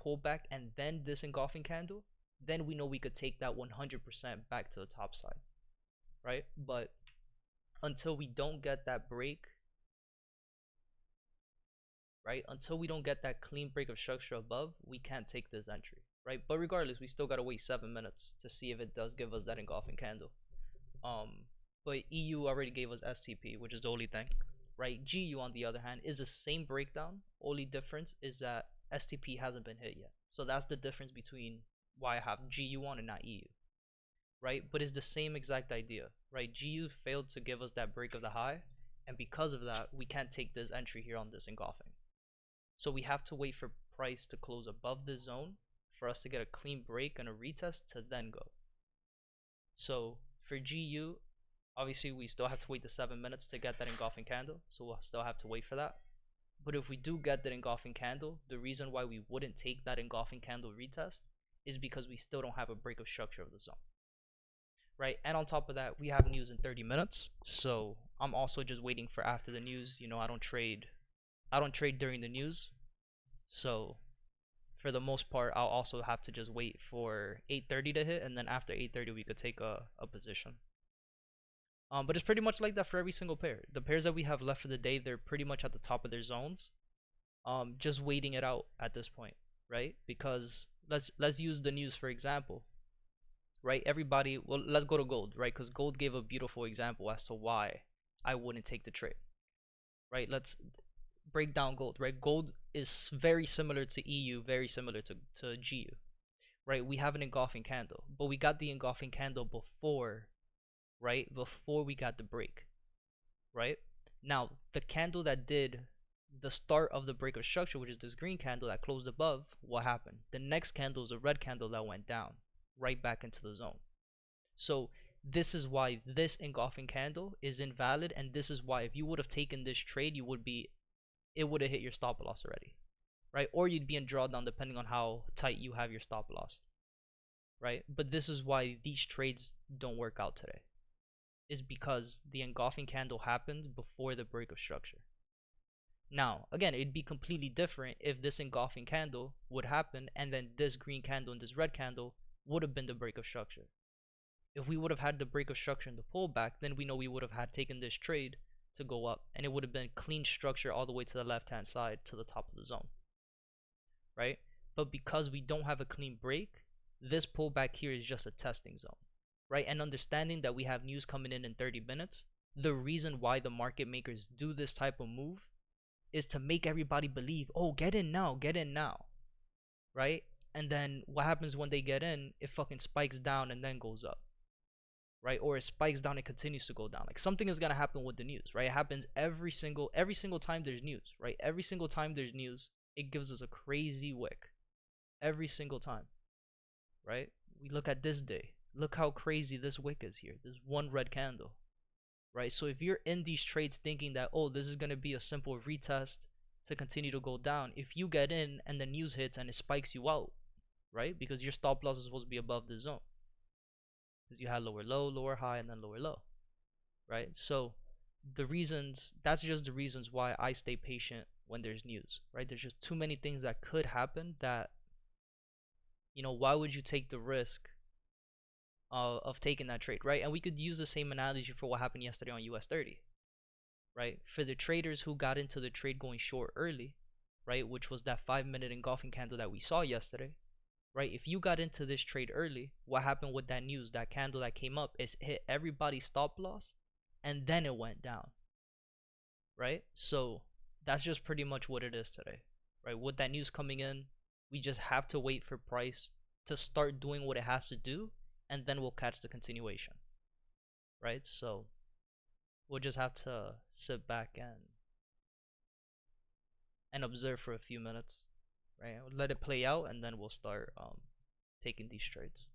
pullback, and then this engulfing candle, then we know we could take that 100% back to the top side, right? But until we don't get that break, right? Until we don't get that clean break of structure above, we can't take this entry, right? But regardless, we still gotta wait 7 minutes to see if it does give us that engulfing candle. But EU already gave us STP, which is the only thing, right? GU on the other hand is the same breakdown. Only difference is that STP hasn't been hit yet. So that's the difference between why I have GU on and not EU, right? But it's the same exact idea, right? GU failed to give us that break of the high, and because of that, we can't take this entry here on this engulfing. So we have to wait for price to close above this zone for us to get a clean break and a retest to then go. So for GU, obviously we still have to wait the 7 minutes to get that engulfing candle, so we'll still have to wait for that. But if we do get that engulfing candle, the reason why we wouldn't take that engulfing candle retest is because we still don't have a break of structure of the zone, right? And on top of that, we have news in 30 minutes, so I'm also just waiting for after the news. I don't trade during the news, so for the most part I'll also have to just wait for 8:30 to hit, and then after 8:30 we could take a position. But it's pretty much like that for every single pair. The pairs that we have left for the day, they're pretty much at the top of their zones. Just waiting it out at this point, right? Because let's use the news for example, right? Everybody, well, let's go to gold, right? Because gold gave a beautiful example as to why I wouldn't take the trade, right? Let's break down gold, right? Gold is very similar to EU, very similar to GU, right? We have an engulfing candle, but we got the engulfing candle before, right? Before we got the break, right? Now, the candle that did the start of the break of structure, which is this green candle that closed above, what happened? The next candle is a red candle that went down, right back into the zone. So this is why this engulfing candle is invalid, and this is why if you would have taken this trade, it would have hit your stop loss already, right? Or you'd be in drawdown depending on how tight you have your stop loss, right? But this is why these trades don't work out today, is because the engulfing candle happened before the break of structure. Now, again, it'd be completely different if this engulfing candle would happen and then this green candle and this red candle would have been the break of structure. If we would have had the break of structure and the pullback, then we know we would have had taken this trade to go up, and it would have been clean structure all the way to the left hand side to the top of the zone, right? But because we don't have a clean break, this pullback here is just a testing zone, right? And understanding that we have news coming in 30 minutes, the reason why the market makers do this type of move is to make everybody believe, oh, get in now, right? And then what happens when they get in? It fucking spikes down and then goes up, right? Or it spikes down and continues to go down. Like something is gonna happen with the news, right? It happens every single time there's news, right? Every single time there's news, it gives us a crazy wick. Every single time, right? We look at this day. Look how crazy this wick is here. This one red candle, right? So if you're in these trades thinking that, oh, this is going to be a simple retest to continue to go down, if you get in and the news hits and it spikes you out, right? Because your stop loss is supposed to be above the zone, because you had lower low, lower high, and then lower low, right? So that's just the reasons why I stay patient when there's news, right? There's just too many things that could happen that, why would you take the risk of taking that trade, right? And we could use the same analogy for what happened yesterday on US 30, right? For the traders who got into the trade going short early, right, which was that 5 minute engulfing candle that we saw yesterday, right? If you got into this trade early, what happened with that news, that candle that came up, is hit everybody's stop loss and then it went down, right? So that's just pretty much what it is today, right? With that news coming in, we just have to wait for price to start doing what it has to do, and then we'll catch the continuation, right? So we'll just have to sit back and observe for a few minutes, right? Let it play out, and then we'll start taking these trades.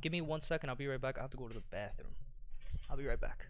Give me 1 second. I'll be right back. I have to go to the bathroom. I'll be right back.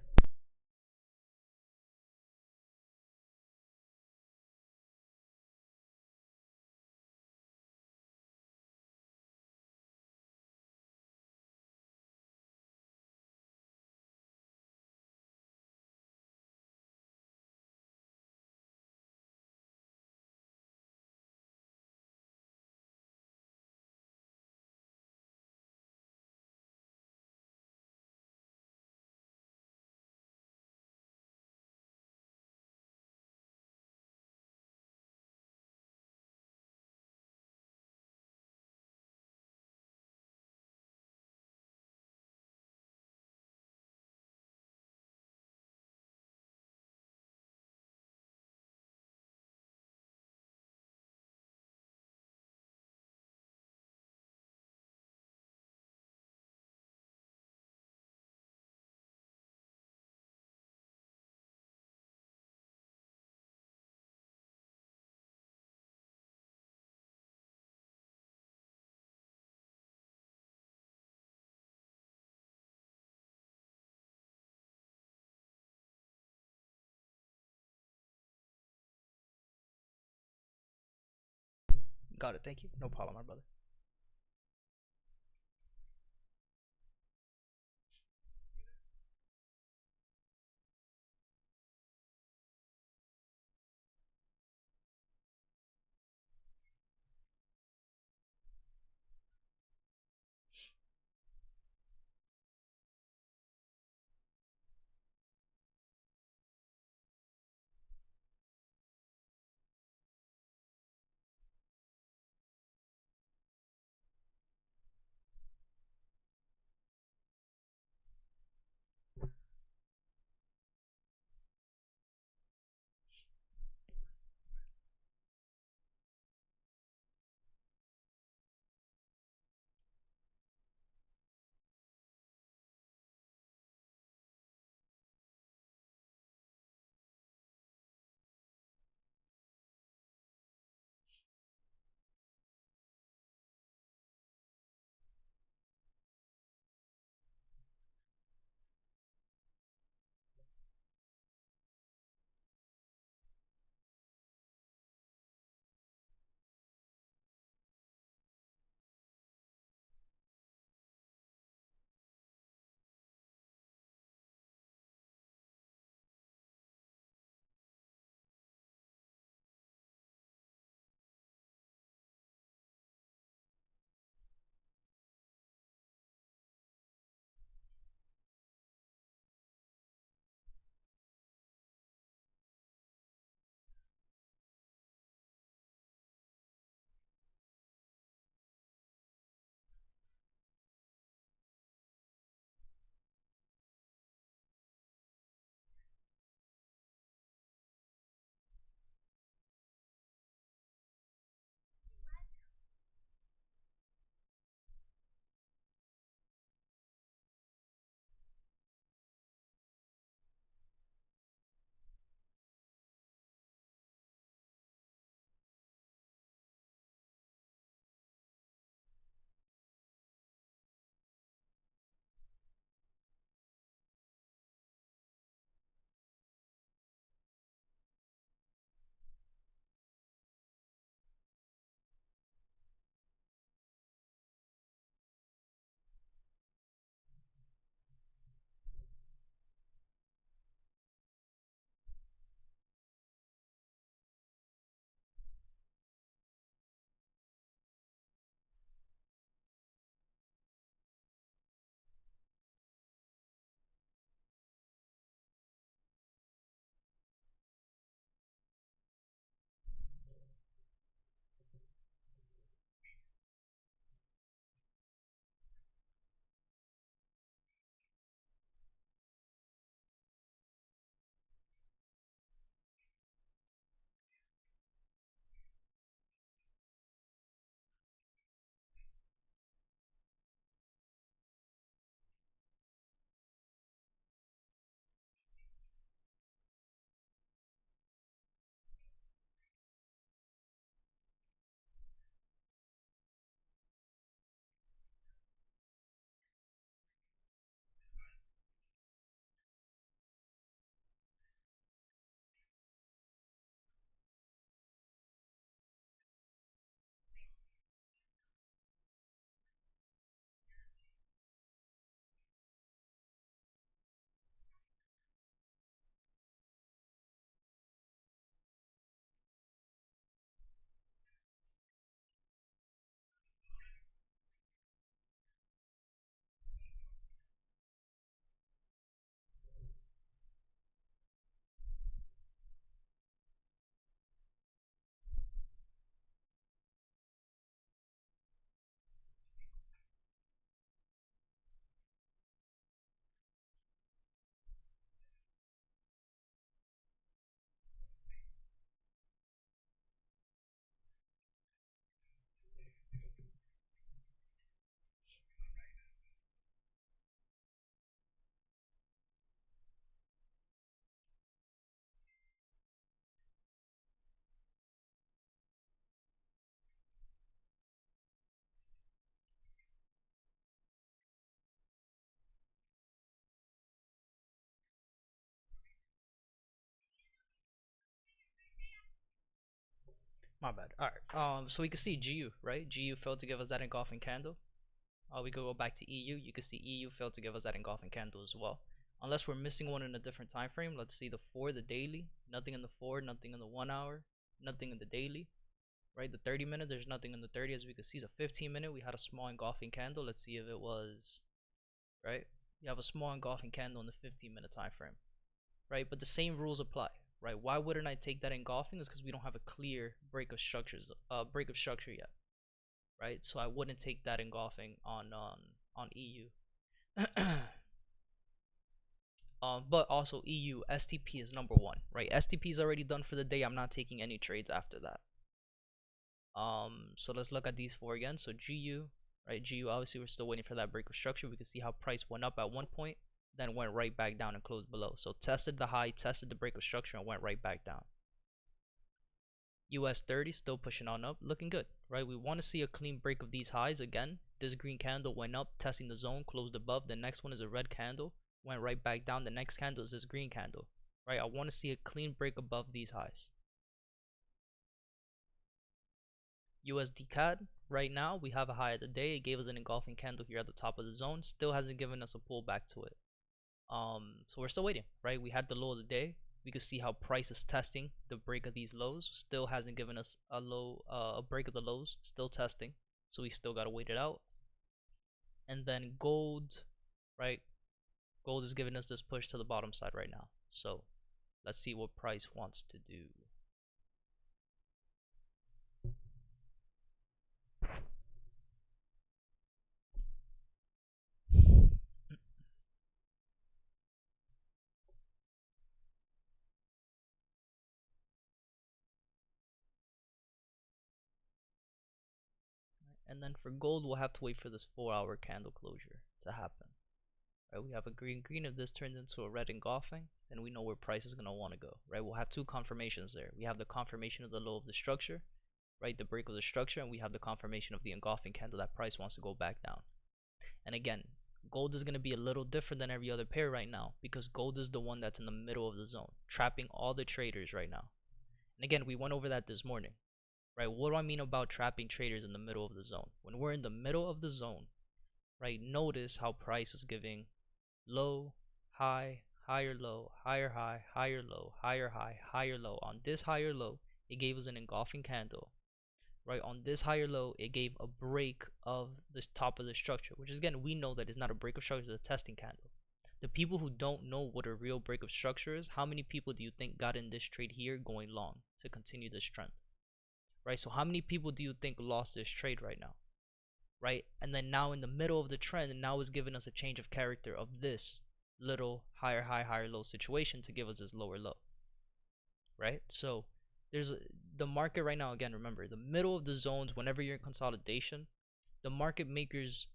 Got it. Thank you. No problem, my brother. My bad. All right. So we can see GU, right? GU failed to give us that engulfing candle. We could go back to EU. You can see EU failed to give us that engulfing candle as well. Unless we're missing one in a different time frame. Let's see the 4, the daily. Nothing in the 4, nothing in the 1 hour, nothing in the daily. Right, the 30 minute, there's nothing in the 30. As we can see, the 15 minute, we had a small engulfing candle. Let's see if it was right. You have a small engulfing candle in the 15-minute time frame, right? But the same rules apply, right? Why wouldn't I take that engulfing? Is because we don't have a clear break of structure yet, right? So I wouldn't take that engulfing on EU. But also EU STP is number one, right? STP is already done for the day. I'm not taking any trades after that. So let's look at these four again. So GU, right? GU, obviously we're still waiting for that break of structure. We can see how price went up at one point, then went right back down and closed below. So tested the high, tested the break of structure, and went right back down. US 30 still pushing on up, looking good, right? We want to see a clean break of these highs again. This green candle went up, testing the zone, closed above. The next one is a red candle, went right back down. The next candle is this green candle, right? I want to see a clean break above these highs. USD CAD, right now we have a high of the day. It gave us an engulfing candle here at the top of the zone. Still hasn't given us a pullback to it. So we're still waiting, right? We had the low of the day. We can see how price is testing the break of these lows. Still hasn't given us a low, a break of the lows. Still testing, so we still gotta wait it out. And then gold, right? Gold is giving us this push to the bottom side right now. So let's see what price wants to do. And then for gold, we'll have to wait for this 4-hour candle closure to happen. Right, we have a green. If this turns into a red engulfing, then we know where price is going to want to go. Right, we'll have two confirmations there. We have the confirmation of the low of the structure, right, the break of the structure, and we have the confirmation of the engulfing candle that price wants to go back down. And again, gold is going to be a little different than every other pair right now, because gold is the one that's in the middle of the zone, trapping all the traders right now. And again, we went over that this morning. Right, what do I mean about trapping traders in the middle of the zone? When we're in the middle of the zone, right, notice how price is giving low, high, higher low, higher high, higher low, higher high, higher low. On this higher low, it gave us an engulfing candle. Right, on this higher low, it gave a break of the top of the structure, which is, again, we know that it's not a break of structure, it's a testing candle. The people who don't know what a real break of structure is, how many people do you think got in this trade here going long to continue this trend? Right, so how many people do you think lost this trade right now? Right, and then now in the middle of the trend, and now is giving us a change of character of this little higher high, higher low situation to give us this lower low. Right, so there's the market right now. Again, remember, the middle of the zones, whenever you're in consolidation, the market makers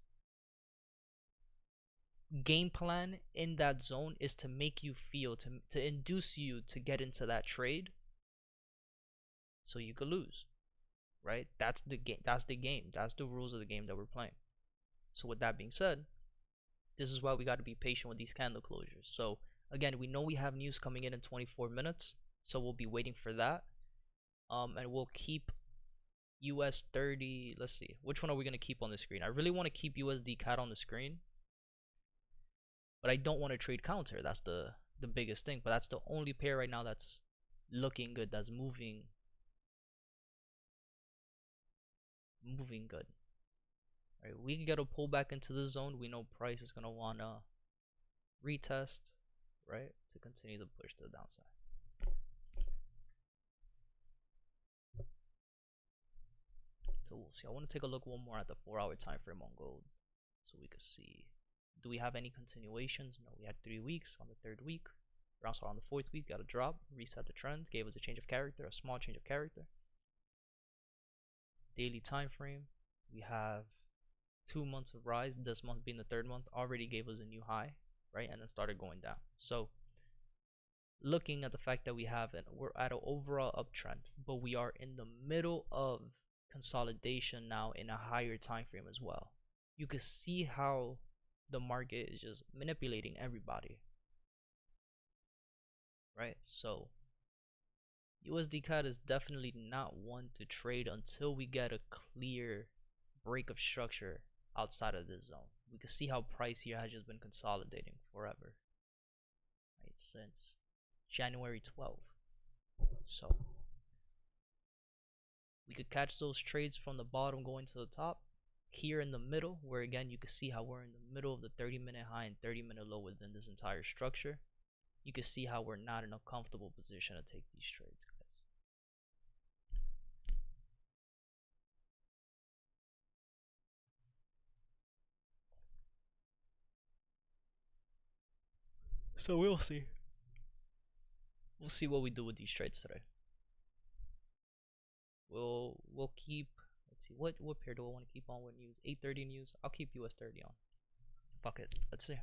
game plan in that zone is to make you feel, to induce you to get into that trade so you could lose. Right, that's the game, that's the rules of the game that we're playing. So with that being said, this is why we got to be patient with these candle closures. So again, we know we have news coming in 24 minutes, so we'll be waiting for that. And we'll keep US 30. Let's see, which one are we going to keep on the screen? I really want to keep USD CAD on the screen, but I don't want to trade counter. That's the biggest thing, but that's the only pair right now that's looking good, that's moving good. Right, we can get a pullback into the zone. We know price is gonna wanna retest, right, to continue the push to the downside. So we'll see. I want to take a look one more at the 4-hour time frame on gold, so we can see, do we have any continuations? No, we had 3 weeks. On the third week, or also on the fourth week, got a drop, reset the trend, gave us a change of character, a small change of character. Daily time frame, we have 2 months of rise. This month being the third month, already gave us a new high, right, and then started going down. So looking at the fact that we're at an overall uptrend, but we are in the middle of consolidation now in a higher time frame as well. You can see how the market is just manipulating everybody, right? So USD CAD is definitely not one to trade until we get a clear break of structure outside of this zone. We can see how price here has just been consolidating forever, right, since January 12th. So we could catch those trades from the bottom going to the top here in the middle, where again you can see how we're in the middle of the 30-minute high and 30-minute low within this entire structure. You can see how we're not in a comfortable position to take these trades, guys. So we'll see. We'll see what we do with these trades today. We'll keep. Let's see, what pair do I want to keep on with news? 8:30 news. I'll keep US 30 on. Fuck it. Let's see.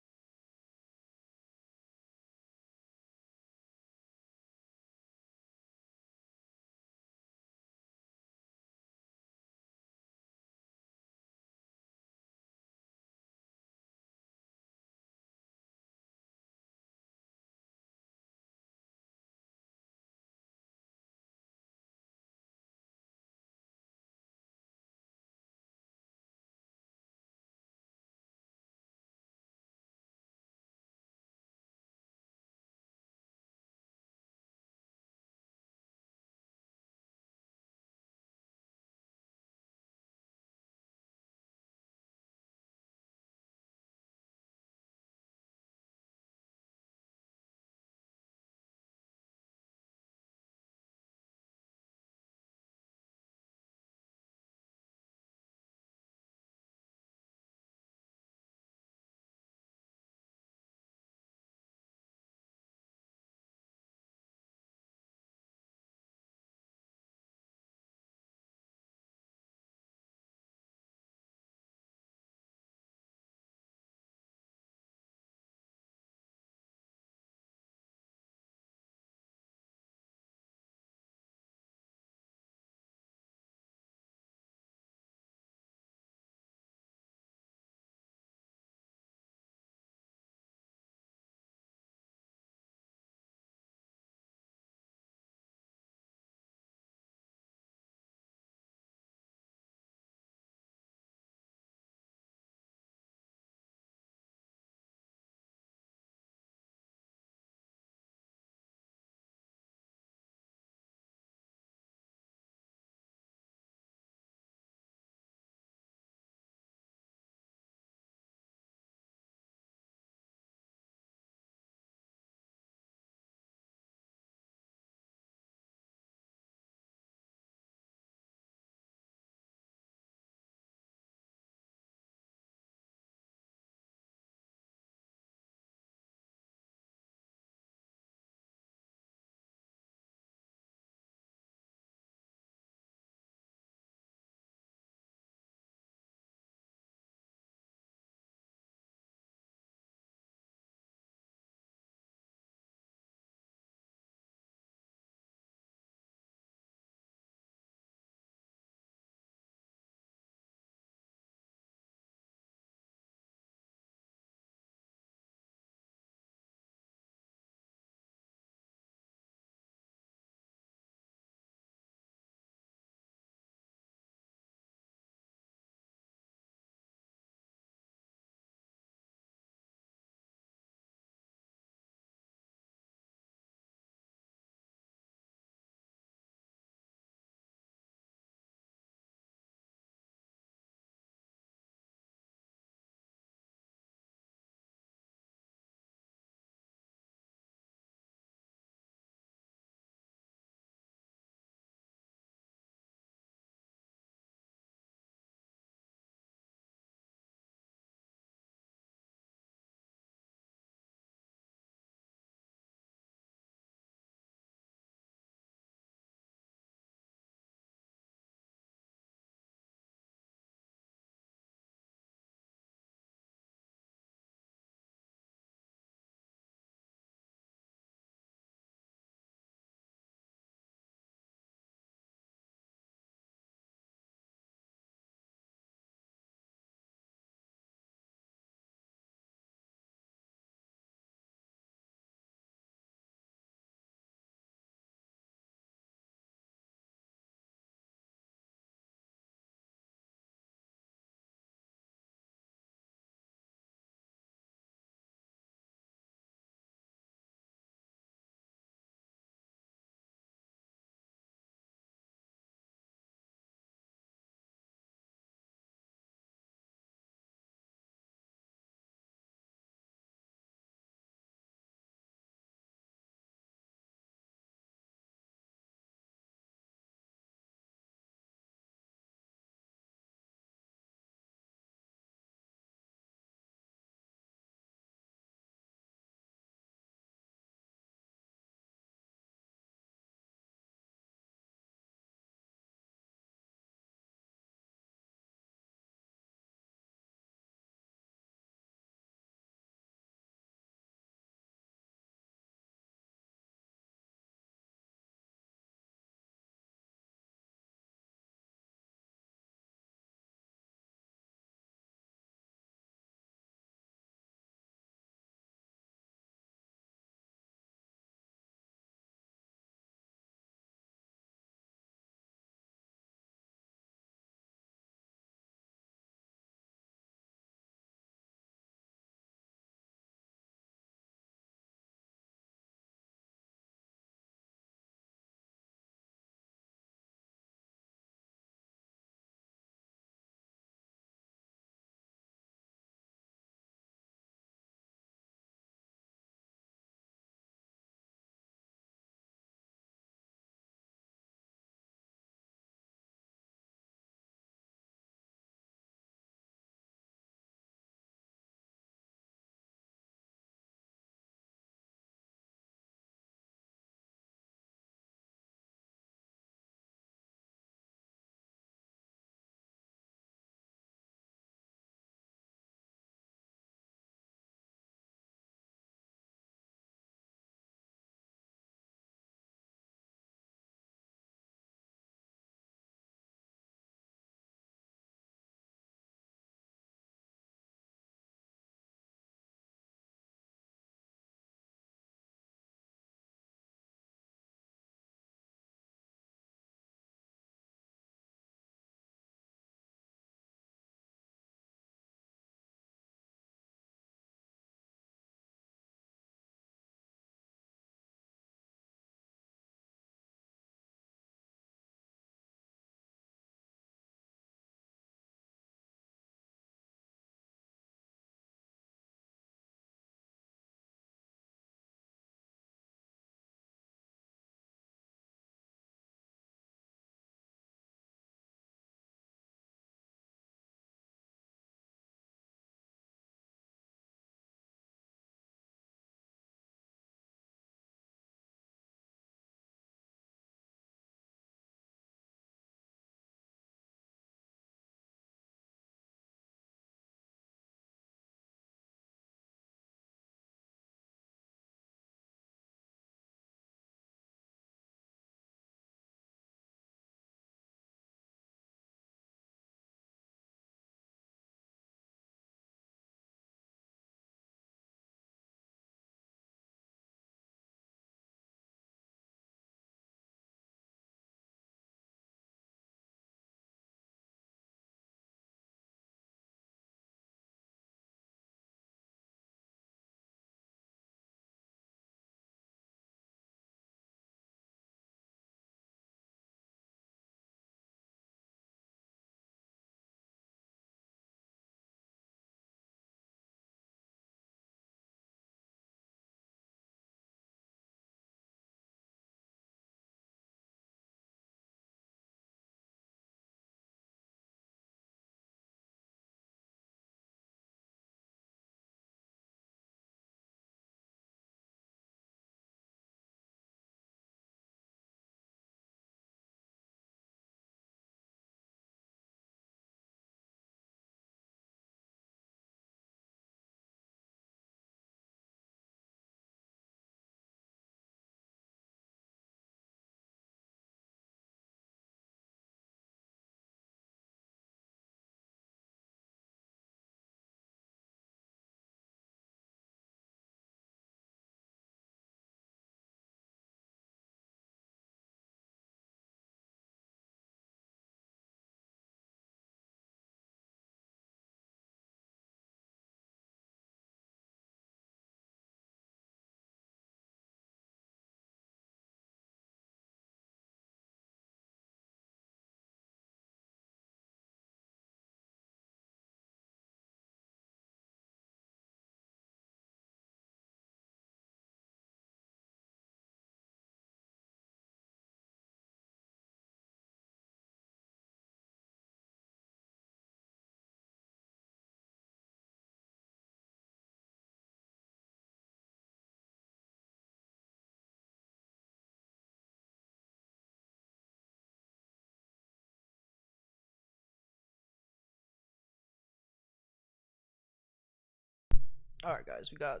Alright, guys, we got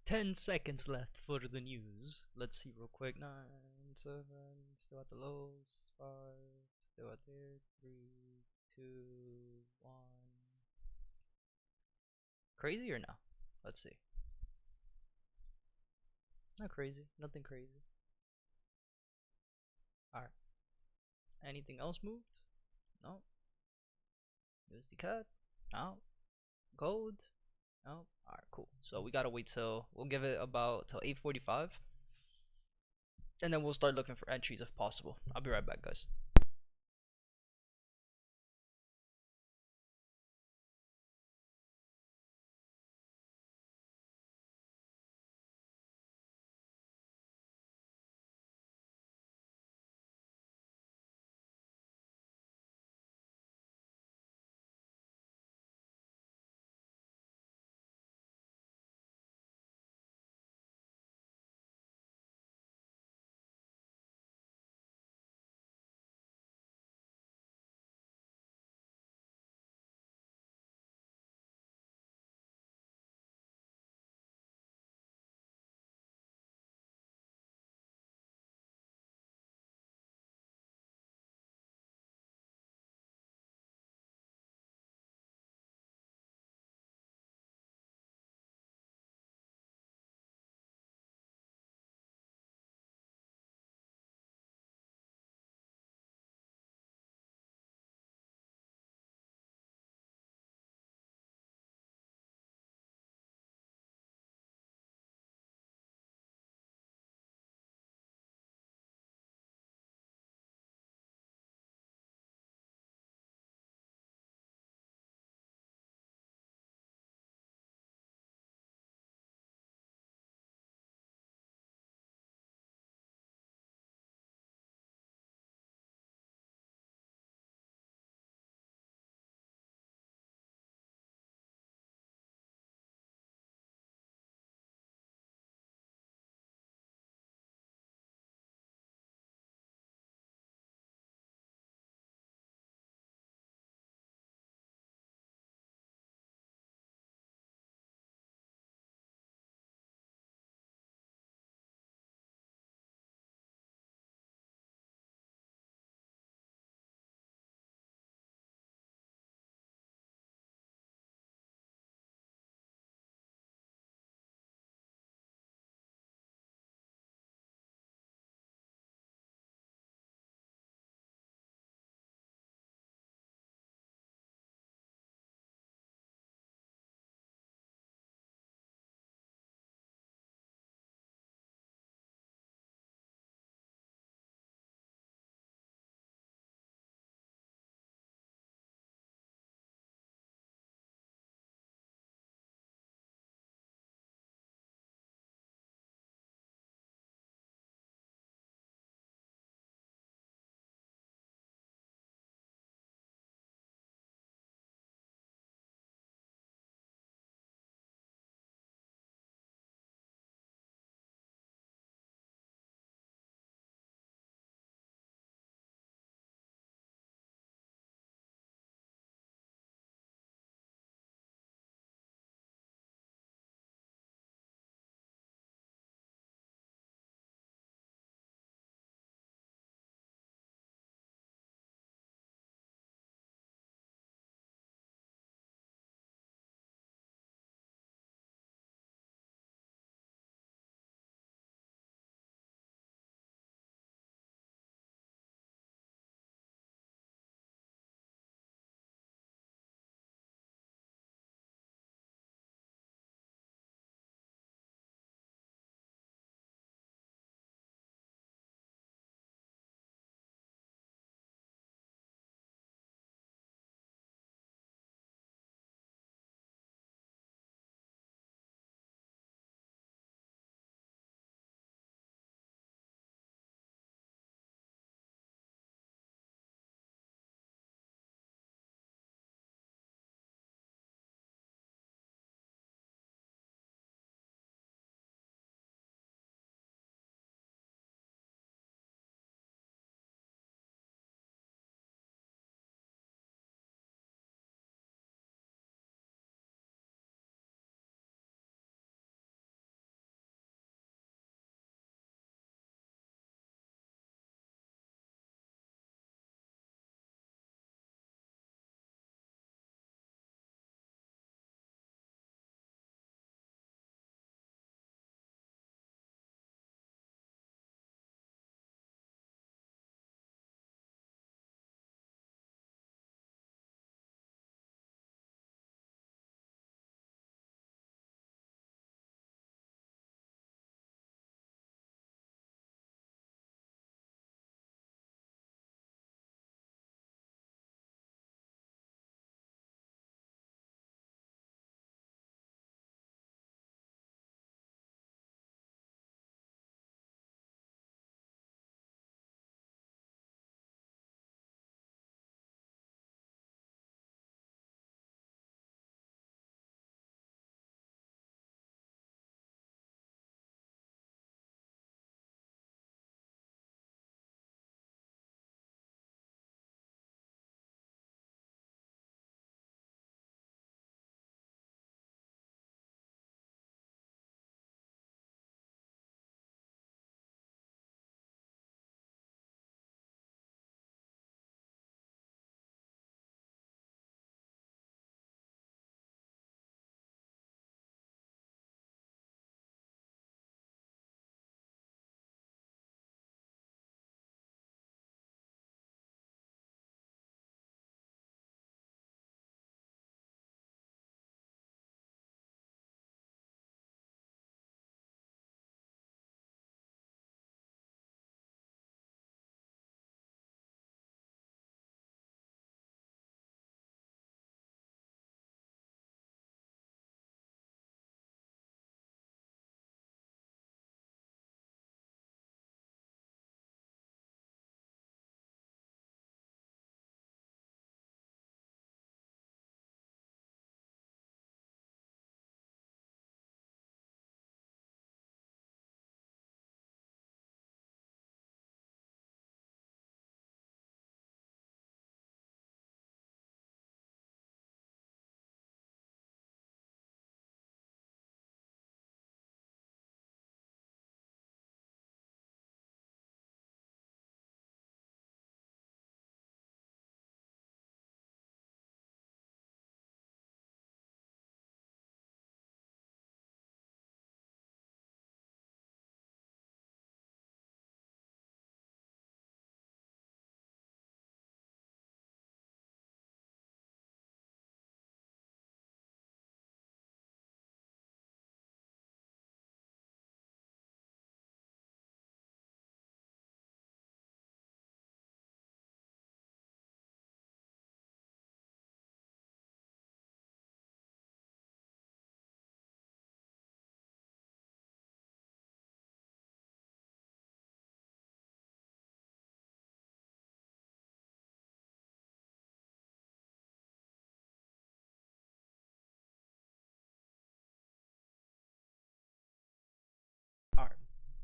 10 seconds left for the news. Let's see real quick. 9, 7, still at the lows. 5, still at there. 3, 2, 1. Crazy or no? Let's see. Not crazy. Nothing crazy. Alright. Anything else moved? No. USD cut? No. Gold? No. Alright, cool. So we gotta wait till, we'll give it about till 8:45. And then we'll start looking for entries if possible. I'll be right back, guys.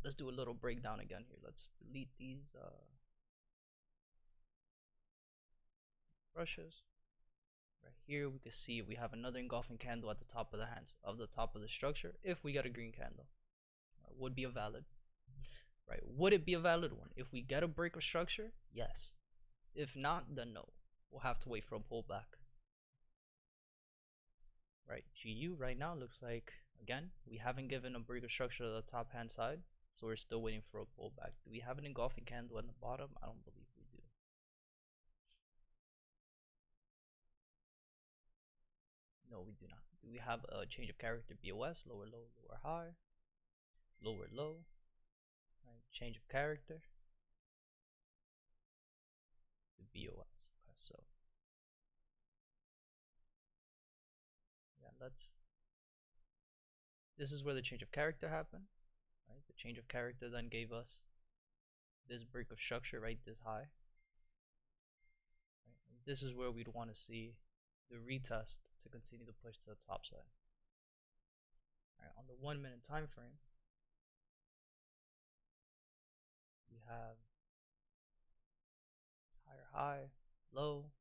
let's do a little breakdown again here. Let's delete these brushes. Right here, we can see we have another engulfing candle at the top of the hands of the top of the structure. If we get a green candle, would be a valid. Right? Would it be a valid one? If we get a break of structure, yes. If not, then no. We'll have to wait for a pullback. Right? GU right now looks like, again, we haven't given a break of structure to the top hand side, so we're still waiting for a pullback. Do we have an engulfing candle at the bottom? I don't believe we do. No, we do not. Do we have a change of character BOS? Lower low, lower high, lower low. Right? Change of character to BOS. Okay, so yeah, this is where the change of character happened. Right? The change of character then gave us this break of structure, right? This high. Right? And this is where we'd want to see the retest to continue to push to the top side. Right? On the 1 minute time frame, we have higher high, low,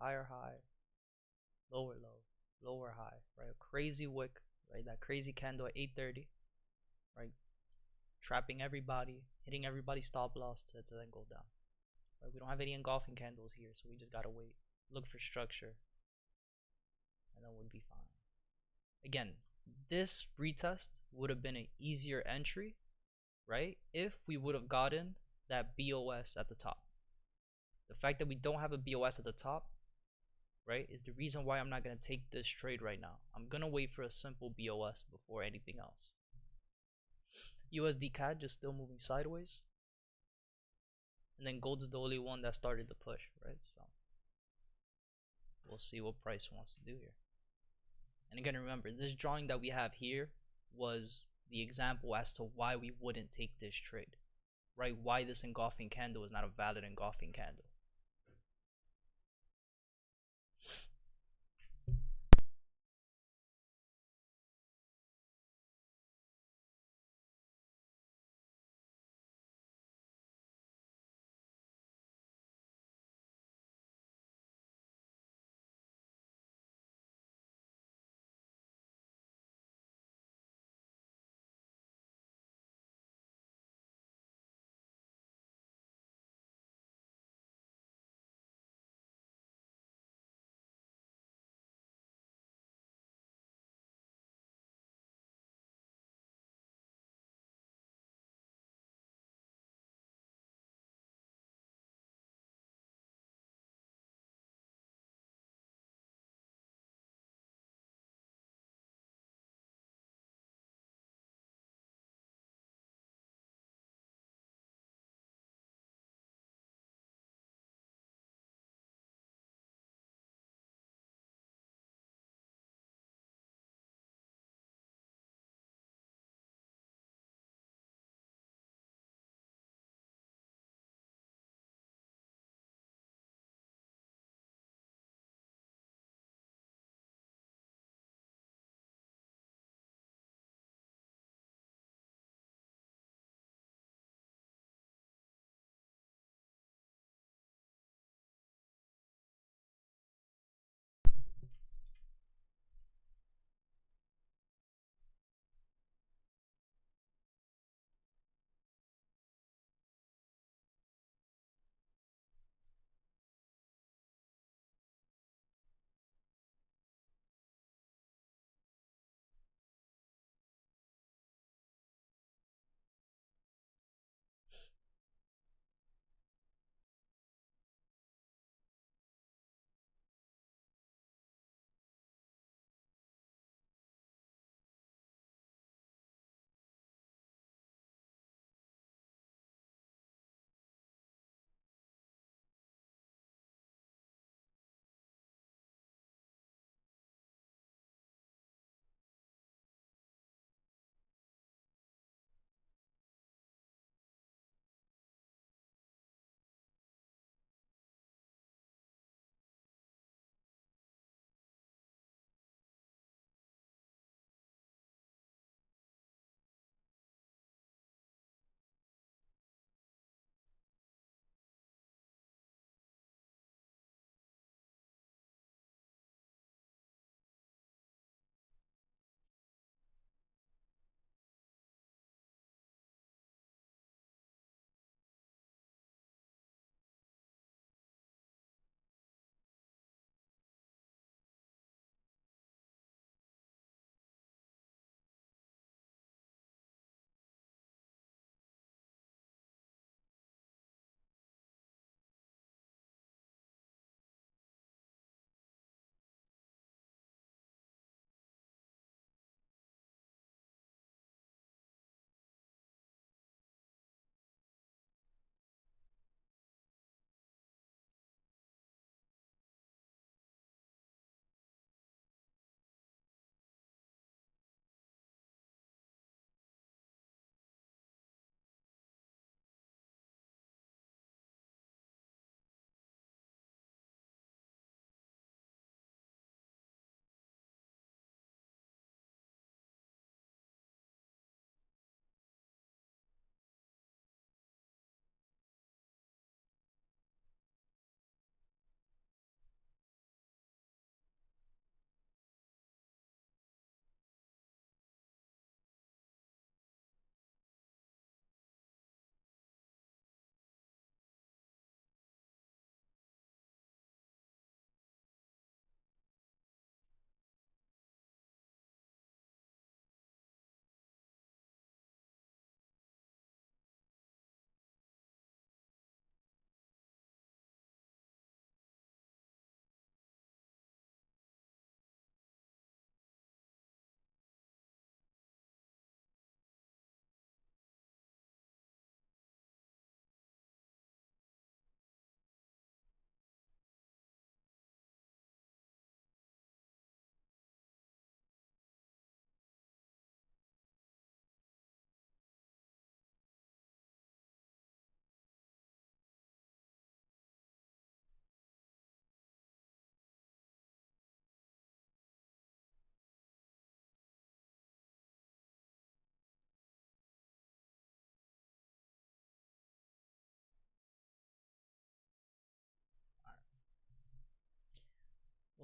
higher high, lower low, lower high, right? A crazy wick, right? That crazy candle at 8:30, right? Trapping everybody, hitting everybody's stop loss to then go down. Right? We don't have any engulfing candles here, so we just gotta wait, look for structure, and then we'll be fine. Again, this retest would have been an easier entry, right? If we would have gotten that BOS at the top. The fact that we don't have a BOS at the top, right, is the reason why I'm not going to take this trade right now. I'm going to wait for a simple BOS before anything else. USD CAD just still moving sideways. And then gold is the only one that started the push, right? So we'll see what price wants to do here. And again, remember, this drawing that we have here was the example as to why we wouldn't take this trade, right? Why this engulfing candle is not a valid engulfing candle.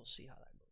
we'll see how that goes.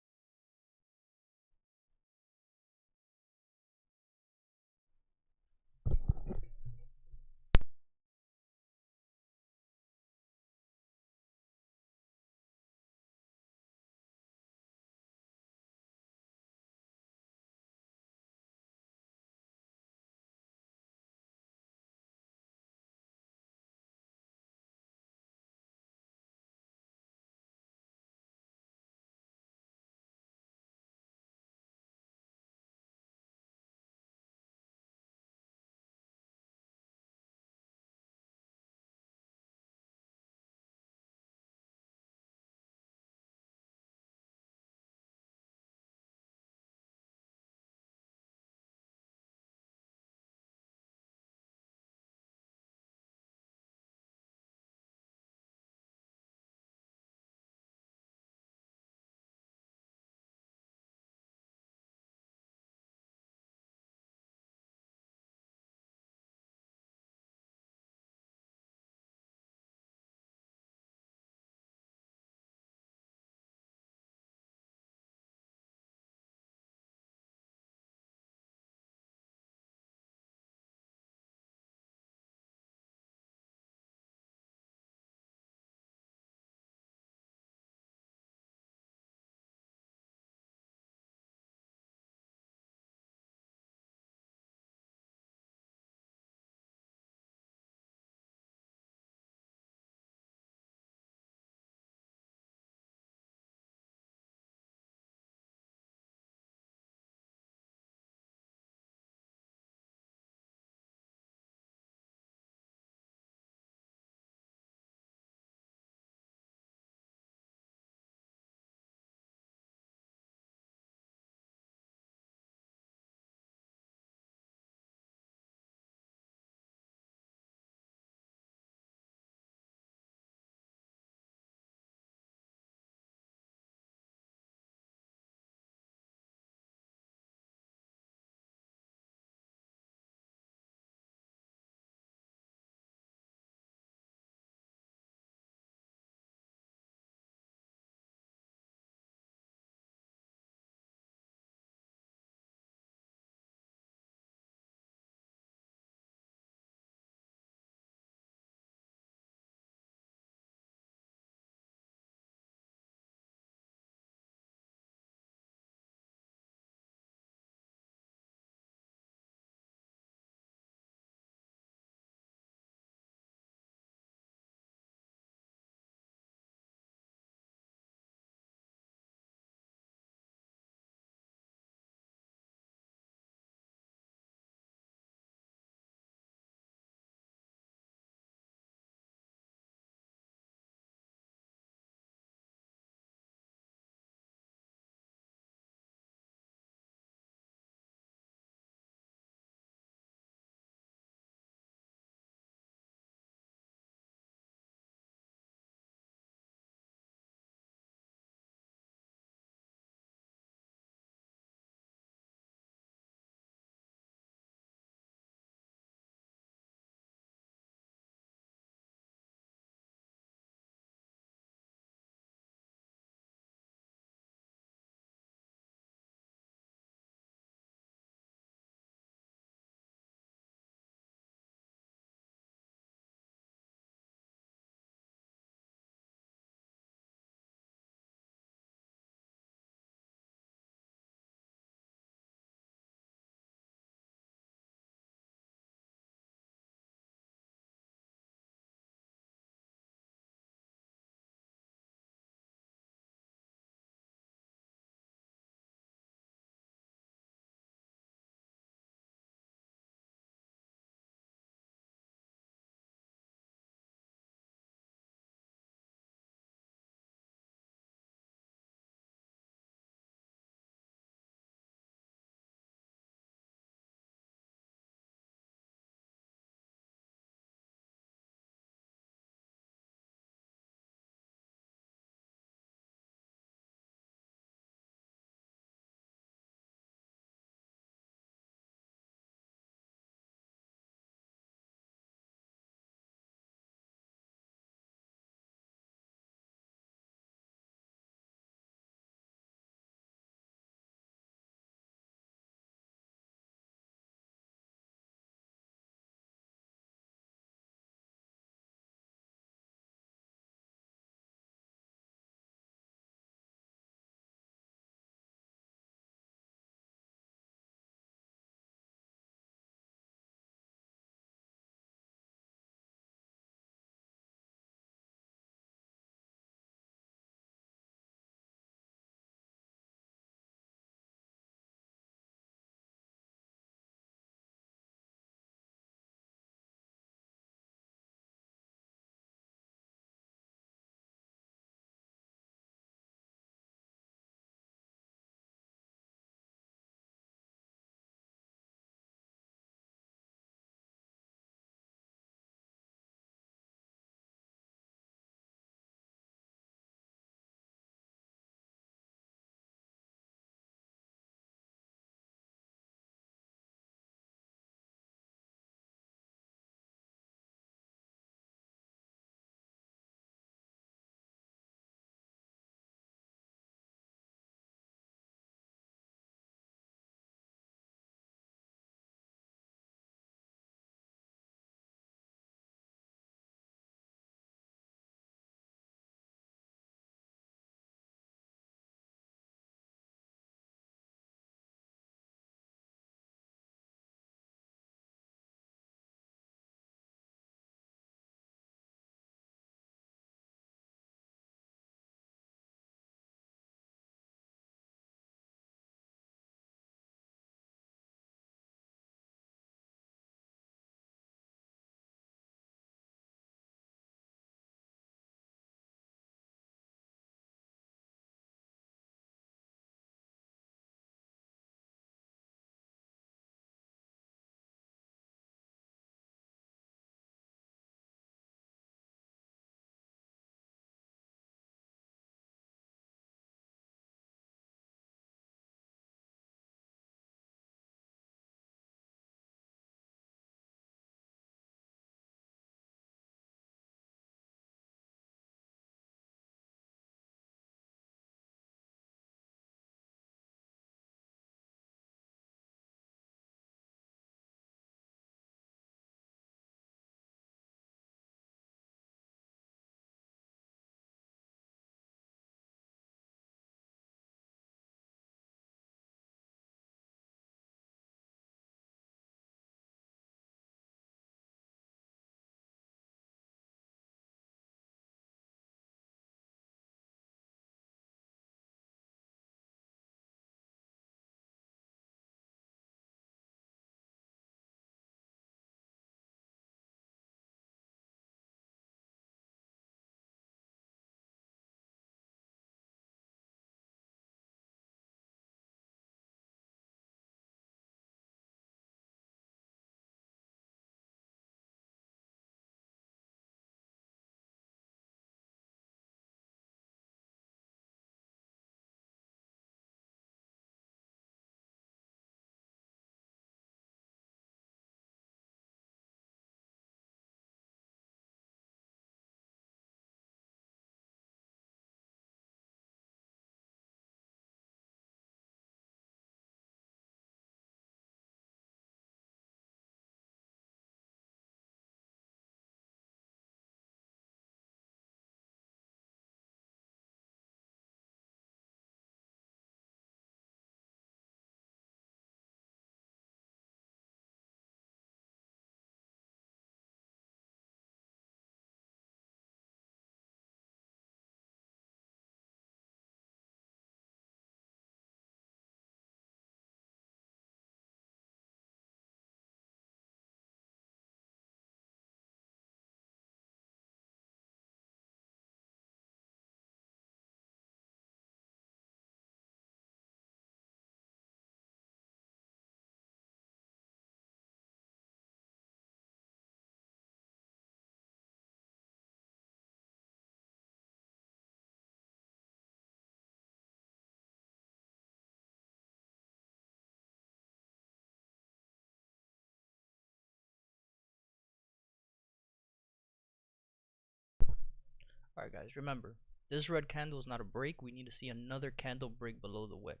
Alright guys, remember, this red candle is not a break. We need to see another candle break below the wick.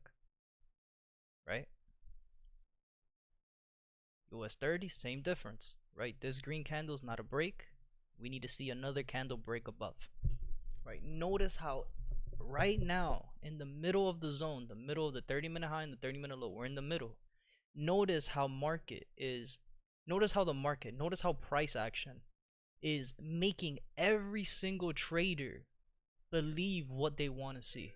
Right? US 30, same difference. Right? This green candle is not a break. We need to see another candle break above. Right? Notice how right now, in the middle of the zone, the middle of the 30-minute high and the 30-minute low, we're in the middle. Notice how notice how price action is making every single trader believe what they want to see.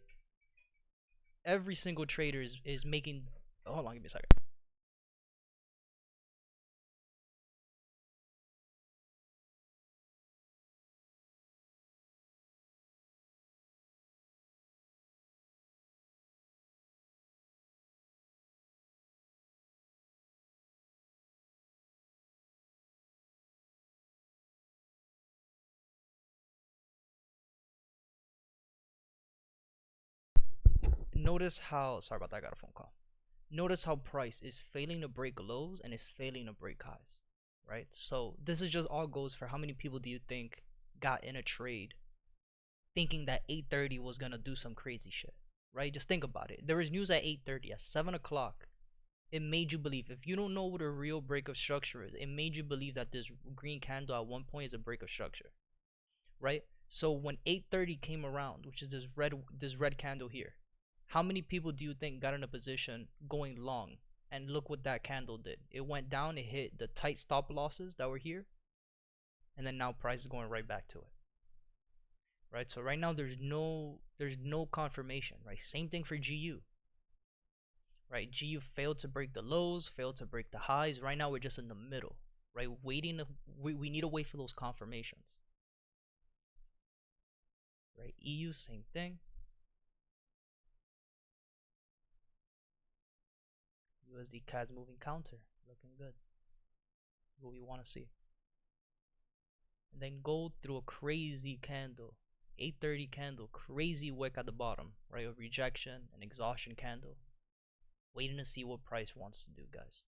Every single trader is making. Hold on, give me a second. Notice how. Sorry about that. I got a phone call. Notice how price is failing to break lows and is failing to break highs. Right. So this is just all goes for how many people do you think got in a trade thinking that 8:30 was gonna do some crazy shit. Right. Just think about it. There was news at 8:30. At 7 o'clock, it made you believe. If you don't know what a real break of structure is, it made you believe that this green candle at one point is a break of structure, right? So when 8:30 came around, which is this red candle here, how many people do you think got in a position going long? And look what that candle did. It went down, it hit the tight stop losses that were here, and then now price is going right back to it. Right? So right now there's no confirmation, right? Same thing for GU. Right? GU failed to break the lows, failed to break the highs. Right now we're just in the middle, right? We need to wait for those confirmations. Right? EU, same thing. USD CAD's moving counter, looking good. What we want to see. And then gold through a crazy candle, 8:30 candle, crazy wick at the bottom, right? A rejection, an exhaustion candle. Waiting to see what price wants to do, guys.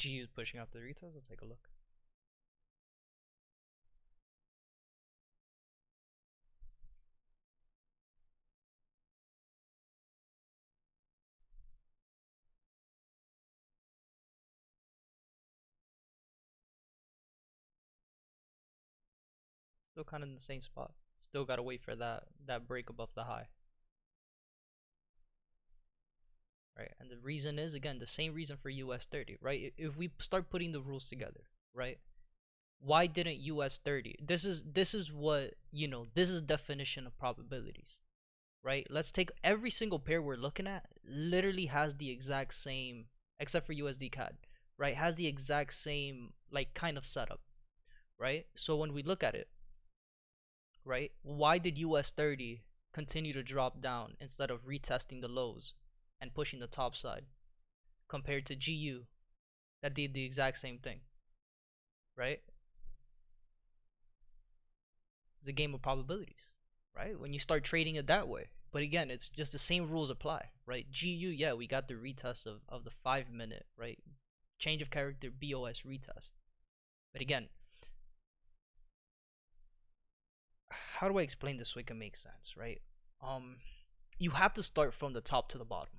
GU is pushing out the retest. Let's take a look. Still kind of in the same spot. Still gotta wait for that break above the high. Right, and the reason is, again, the same reason for US 30, right? If we start putting the rules together, right? Why didn't US 30? This is what, this is definition of probabilities, right? Let's take every single pair we're looking at literally has the exact same, except for USD CAD, right? Has the exact same like kind of setup, right? So when we look at it, right? Why did US 30 continue to drop down instead of retesting the lows and pushing the top side compared to GU that did the exact same thing, right? It's a game of probabilities, right? When you start trading it that way. But again, it's just the same rules apply, right? GU, yeah, we got the retest of the 5 minute, right? Change of character BOS retest. But again, how do I explain this so it can make sense, right? You have to start from the top to the bottom,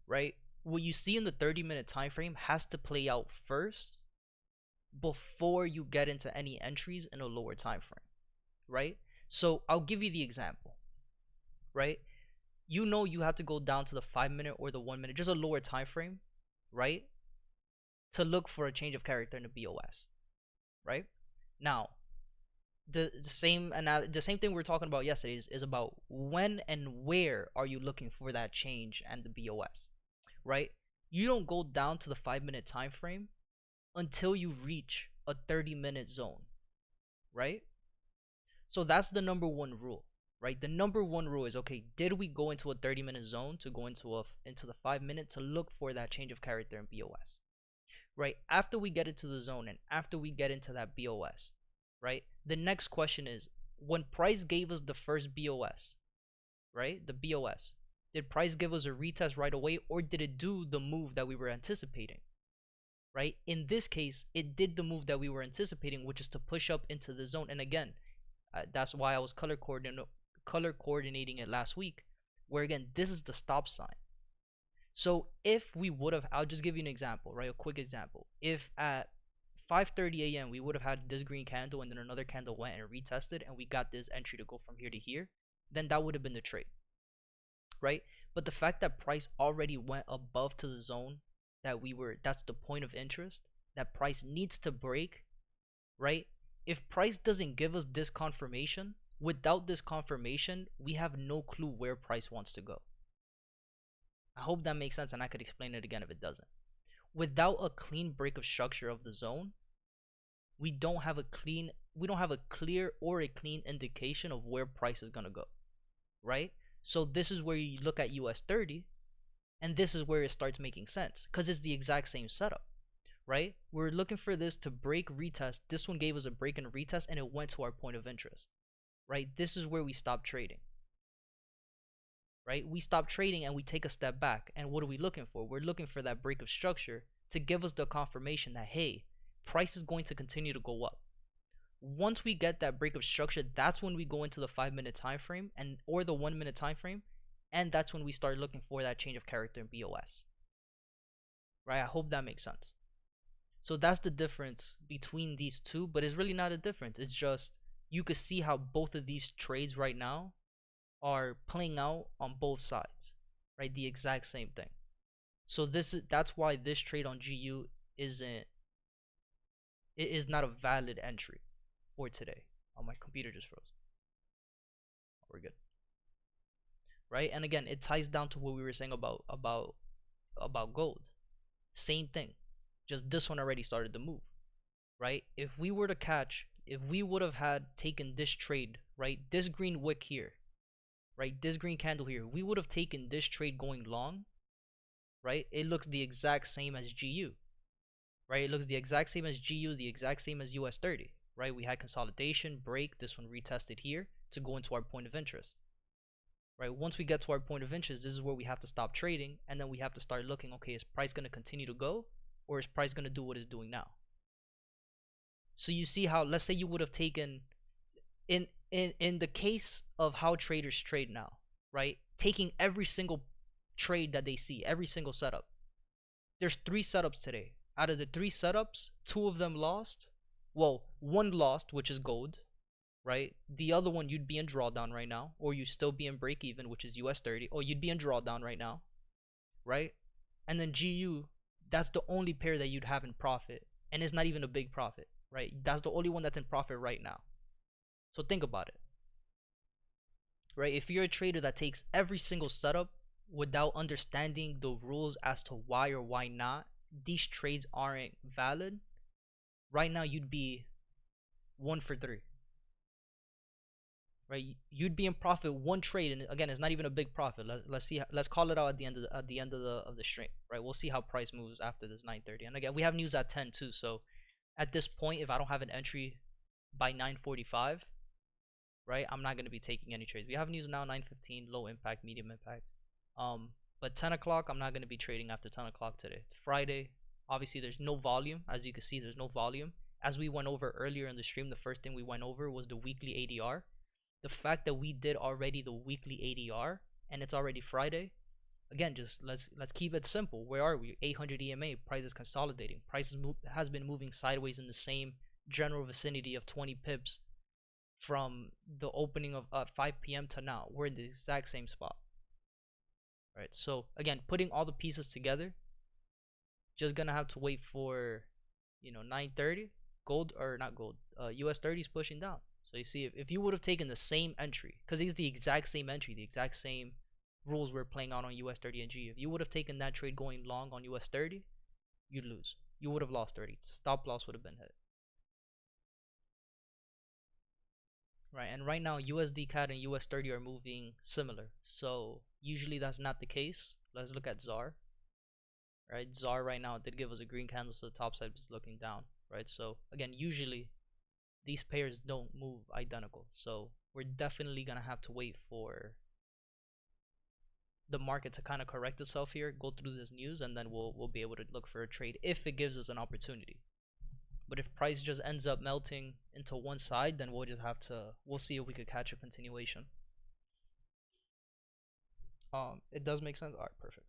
right? What you see in the 30-minute time frame has to play out first before you get into any entries in a lower time frame, right? So I'll give you the example, right? You have to go down to the 5 minute or the 1 minute, just a lower time frame, right? To look for a change of character in the BOS, right? Now, the same thing we were talking about yesterday is about when and where are you looking for that change and the BOS, right? You don't go down to the 5 minute time frame until you reach a 30-minute zone, right? So that's the number one rule, right? The number one rule is, okay, did we go into a 30-minute zone to go into the 5 minute to look for that change of character in BOS, right? After we get into the zone and after we get into that BOS, right? The next question is, when price gave us the first BOS, right? The BOS, did price give us a retest right away, or did it do the move that we were anticipating, right? In this case, it did the move that we were anticipating, which is to push up into the zone. And again, that's why I was color coordinating it last week, where again, this is the stop sign. So if we would have, I'll just give you an example, right? A quick example. If at 5:30 a.m. we would have had this green candle and then another candle went and retested and we got this entry to go from here to here, then that would have been the trade, right? But the fact that price already went above to the zone that's the point of interest that price needs to break, right? If price doesn't give us this confirmation, without this confirmation, we have no clue where price wants to go. I hope that makes sense, and I could explain it again if it doesn't. Without a clean break of structure of the zone, we don't have a clear or a clean indication of where price is going to go, right? So this is where you look at US 30, and this is where it starts making sense, because it's the exact same setup, right? We're looking for this to break retest. This one gave us a break and retest, and it went to our point of interest, right? This is where we stop trading, right? We stop trading and we take a step back. And what are we looking for? We're looking for that break of structure to give us the confirmation that, hey, price is going to continue to go up. Once we get that break of structure, that's when we go into the 5-minute time frame or the 1-minute time frame, and that's when we start looking for that change of character in BOS. Right? I hope that makes sense. So that's the difference between these two, but it's really not a difference. It's just you could see how both of these trades right now are playing out on both sides, right? The exact same thing. So that's why this trade on GU is not a valid entry for today. Oh, my computer just froze. We're good, right? And again, it ties down to what we were saying about gold. Same thing, just this one already started to move, right? If we would have had taken this trade, right, this green wick here, right, this green candle here, we would have taken this trade going long, right? It looks the exact same as GU, right? It looks the exact same as GU, the exact same as US 30, right? We had consolidation, break, this one retested here to go into our point of interest, right? Once we get to our point of interest, this is where we have to stop trading, and then we have to start looking, okay, is price going to continue to go, or is price gonna do what it's doing now? So you see how, let's say you would have taken, in the case of how traders trade now, right? Taking every single trade that they see, every single setup. There's 3 setups today. Out of the 3 setups, 2 of them lost. Well, one lost, which is gold, right? The other one you'd be in drawdown right now, or you still be in break even, which is US 30, or you'd be in drawdown right now, right? And then GU, that's the only pair that you'd have in profit, and it's not even a big profit, right? That's the only one that's in profit right now. So think about it, right? If you're a trader that takes every single setup without understanding the rules as to why or why not these trades aren't valid, right now you'd be 1 for 3, right? You'd be in profit one trade, and again, it's not even a big profit. Let's see. Let's call it out at the end of the stream, right? We'll see how price moves after this 9:30. And again, we have news at 10 too. So at this point, if I don't have an entry by 9:45, right, I'm not gonna be taking any trades. We have news now 9:15, low impact, medium impact. But 10 o'clock, I'm not gonna be trading after 10 o'clock today. It's Friday. Obviously, there's no volume. As you can see, there's no volume. As we went over earlier in the stream, the first thing we went over was the weekly ADR. The fact that we did already the weekly ADR and it's already Friday, again, just let's keep it simple. Where are we? 800 EMA. Price is consolidating. Price has been moving sideways in the same general vicinity of 20 pips from the opening of 5 p.m. to now. We're in the exact same spot, right? So again, putting all the pieces together, just gonna have to wait for 9:30. Gold, or not gold, US 30 is pushing down. So you see, if you would have taken the same entry, because it's the exact same entry, the exact same rules we're playing out on US 30 and G. If you would have taken that trade going long on US 30, you'd lose. You would have lost 30. Stop loss would have been hit. Right, and right now USD CAD and US 30 are moving similar. So usually that's not the case. Let's look at ZAR. Right, ZAR right now did give us a green candle, so the top side is looking down. Right, so again, usually these pairs don't move identical. So we're definitely gonna have to wait for the market to kind of correct itself here, go through this news, and then we'll be able to look for a trade if it gives us an opportunity. But if price just ends up melting into one side, then we'll see if we could catch a continuation. It does make sense. All right, perfect.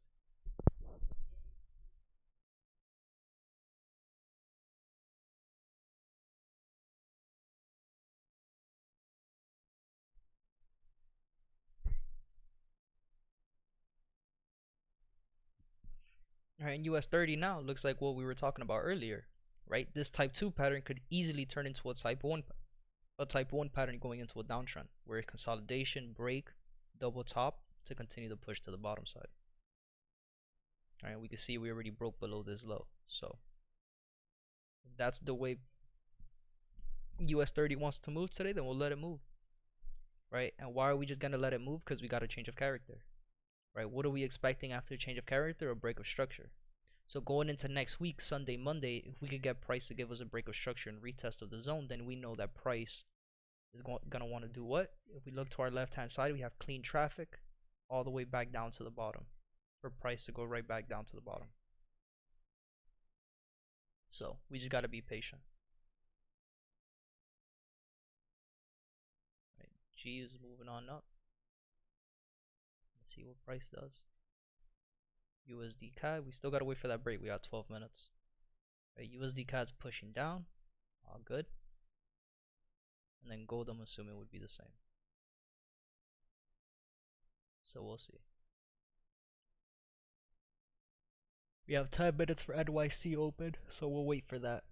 All right, in US 30 now looks like what we were talking about earlier, right? This type 2 pattern could easily turn into a type 1 pattern going into a downtrend, where a consolidation, break, double top to continue the push to the bottom side. All right, we can see we already broke below this low. So if that's the way US 30 wants to move today, then we'll let it move, right? And why are we just gonna let it move? Because we got a change of character, right? What are we expecting after a change of character? A break of structure. So going into next week, Sunday, Monday, if we could get price to give us a break of structure and retest of the zone, then we know that price is gonna want to do what? If we look to our left hand side, we have clean traffic all the way back down to the bottom, for price to go right back down to the bottom. So we just gotta be patient. Right, G is moving on up. Let's see what price does. USD CAD, we still gotta wait for that break. We got 12 minutes. Right, USD CAD's pushing down, all good. And then gold, I'm assuming, would be the same. So we'll see. We have 10 minutes for NYC open, so we'll wait for that.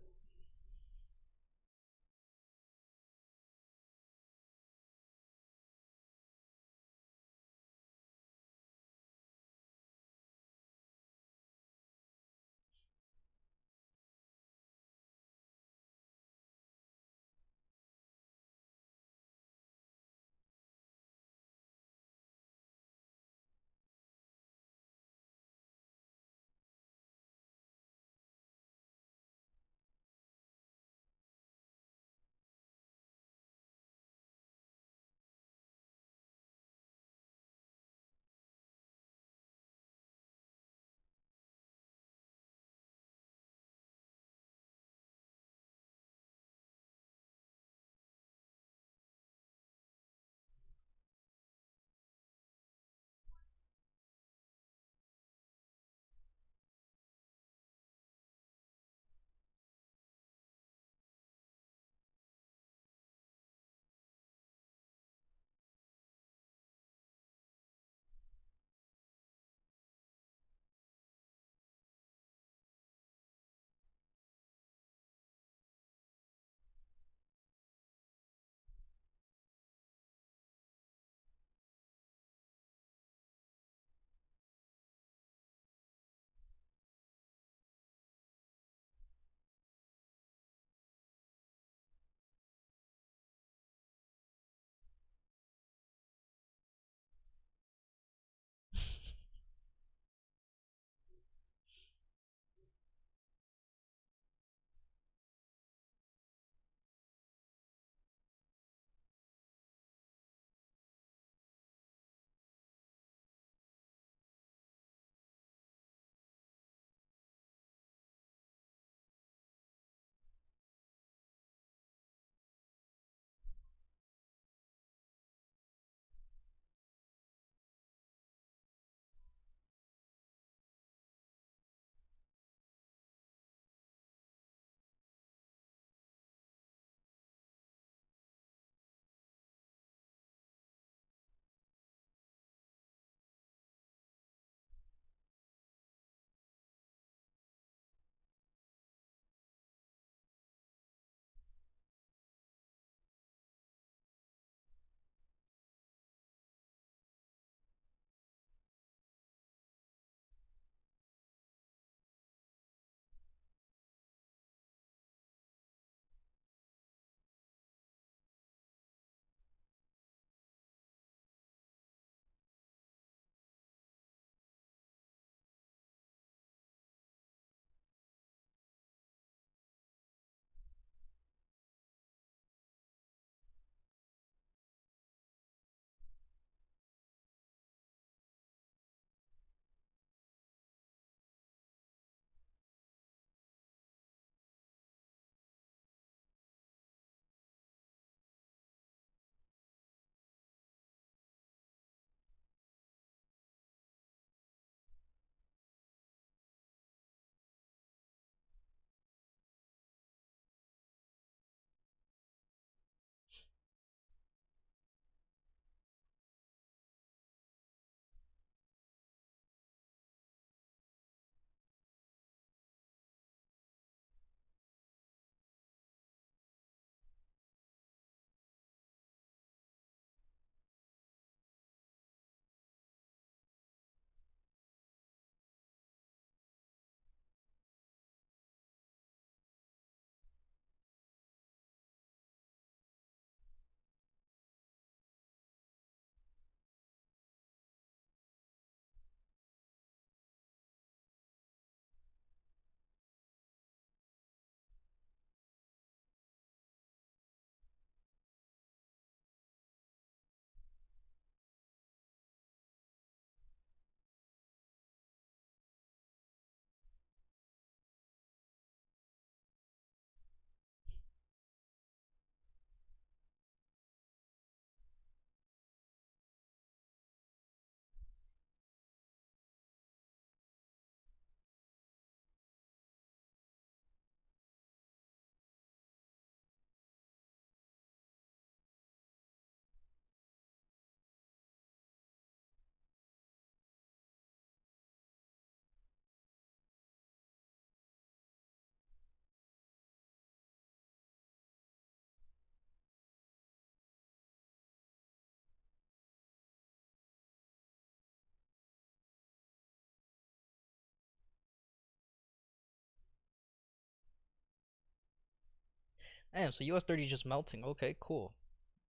Damn, so US 30 is just melting. Okay, cool.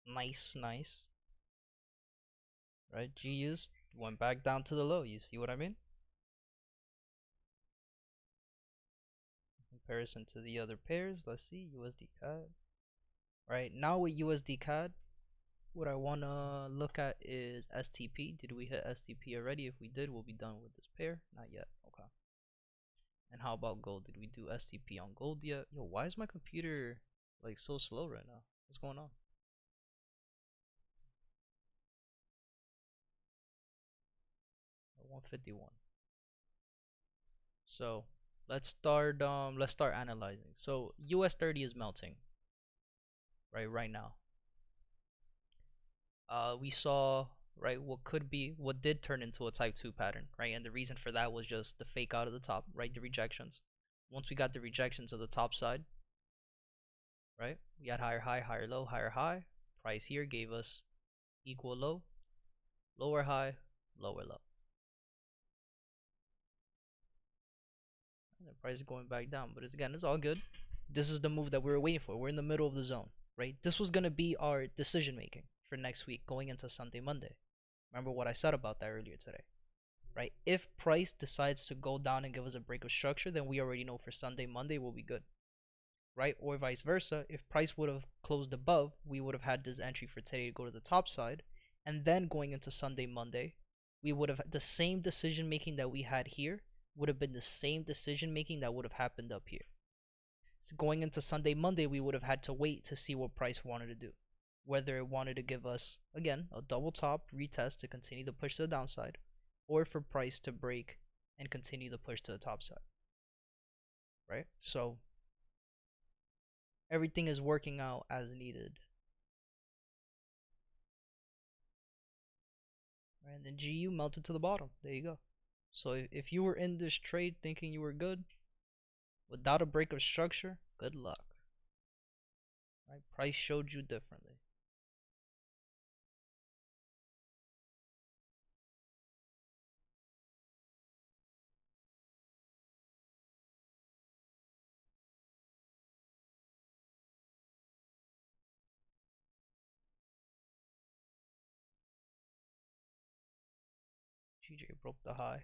Nice, nice. Right, GUs went back down to the low. You see what I mean? Comparison to the other pairs. Let's see, USD CAD. Right, now with USD CAD, what I want to look at is STP. Did we hit STP already? If we did, we'll be done with this pair. Not yet. Okay. And how about gold? Did we do STP on gold yet? Yo, why is my computer like so slow right now? What's going on? 151. So let's start analyzing. So US 30 is melting right now. We saw right what did turn into a type 2 pattern, right? And the reason for that was just the fake out of the top, right? The rejections. Once we got the rejections of the top side, right? We had higher high, higher low, higher high. Price here gave us equal low, lower high, lower low. And the price is going back down, but again, it's all good. This is the move that we were waiting for. We're in the middle of the zone, right? This was gonna be our decision making for next week going into Sunday, Monday. Remember what I said about that earlier today, right? If price decides to go down and give us a break of structure, then we already know for Sunday, Monday we'll be good, right? Or vice versa. If price would have closed above, we would have had this entry for today to go to the top side, and then going into Sunday, Monday, we would have the same decision making that we had here would have been the same decision making that would have happened up here. So going into Sunday, Monday, we would have had to wait to see what price wanted to do. Whether it wanted to give us, again, a double top retest to continue the push to the downside, or for price to break and continue the push to the top side. Right? So everything is working out as needed. Right? And then GU melted to the bottom. There you go. So if you were in this trade thinking you were good, without a break of structure, good luck. Right? Price showed you differently. GJ broke the high.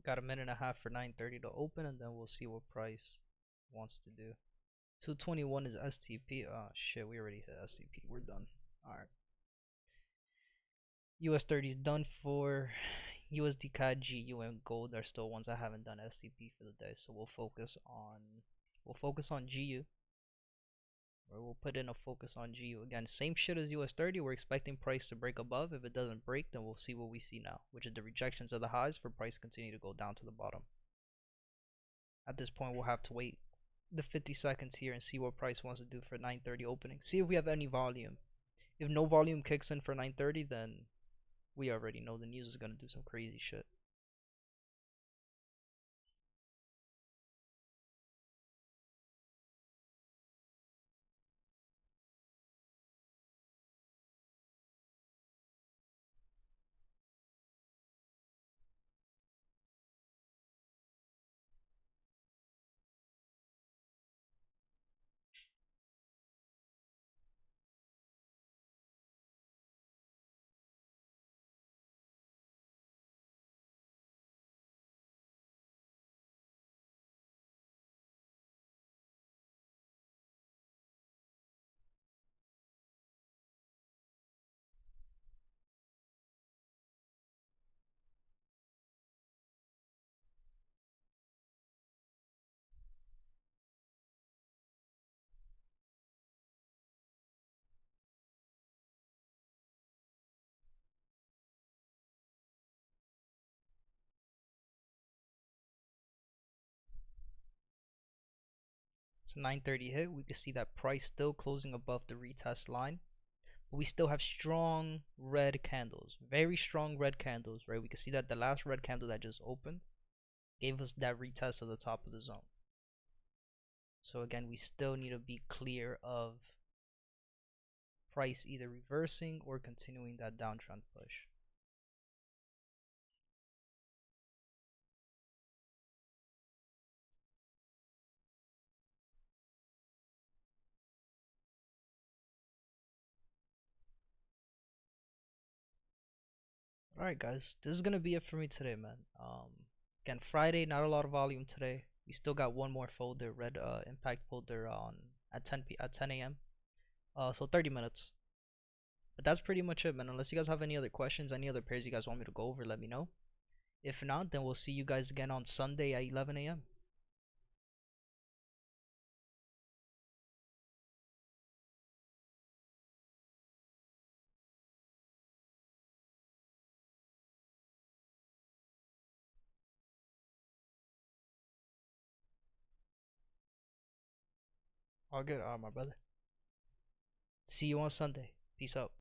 Got a minute and a half for 9:30 to open, and then we'll see what price wants to do. 221 is STP. Oh shit, we already hit STP. We're done. Alright. US 30 is done for. USD CAD, GU, and gold are still ones I haven't done STP for the day, so we'll focus on GU. Or we'll put in a focus on GU. Again, same shit as US 30. We're expecting price to break above. If it doesn't break, then we'll see what we see now, which is the rejections of the highs for price to continue to go down to the bottom. At this point, we'll have to wait the 50 seconds here and see what price wants to do for 9:30 opening. See if we have any volume. If no volume kicks in for 9:30, then we already know the news is going to do some crazy shit. So 9:30 hit, we can see that price still closing above the retest line, but we still have strong red candles, very strong red candles, right? We can see that the last red candle that just opened gave us that retest of the top of the zone. So again, we still need to be clear of price either reversing or continuing that downtrend push. Alright guys, this is gonna be it for me today, man. Again, Friday, not a lot of volume today. We still got one more folder, red impact folder on at 10 a.m. So 30 minutes. But that's pretty much it, man. Unless you guys have any other questions, any other pairs you guys want me to go over, let me know. If not, then we'll see you guys again on Sunday at 11 a.m. All good, my brother. See you on Sunday. Peace out.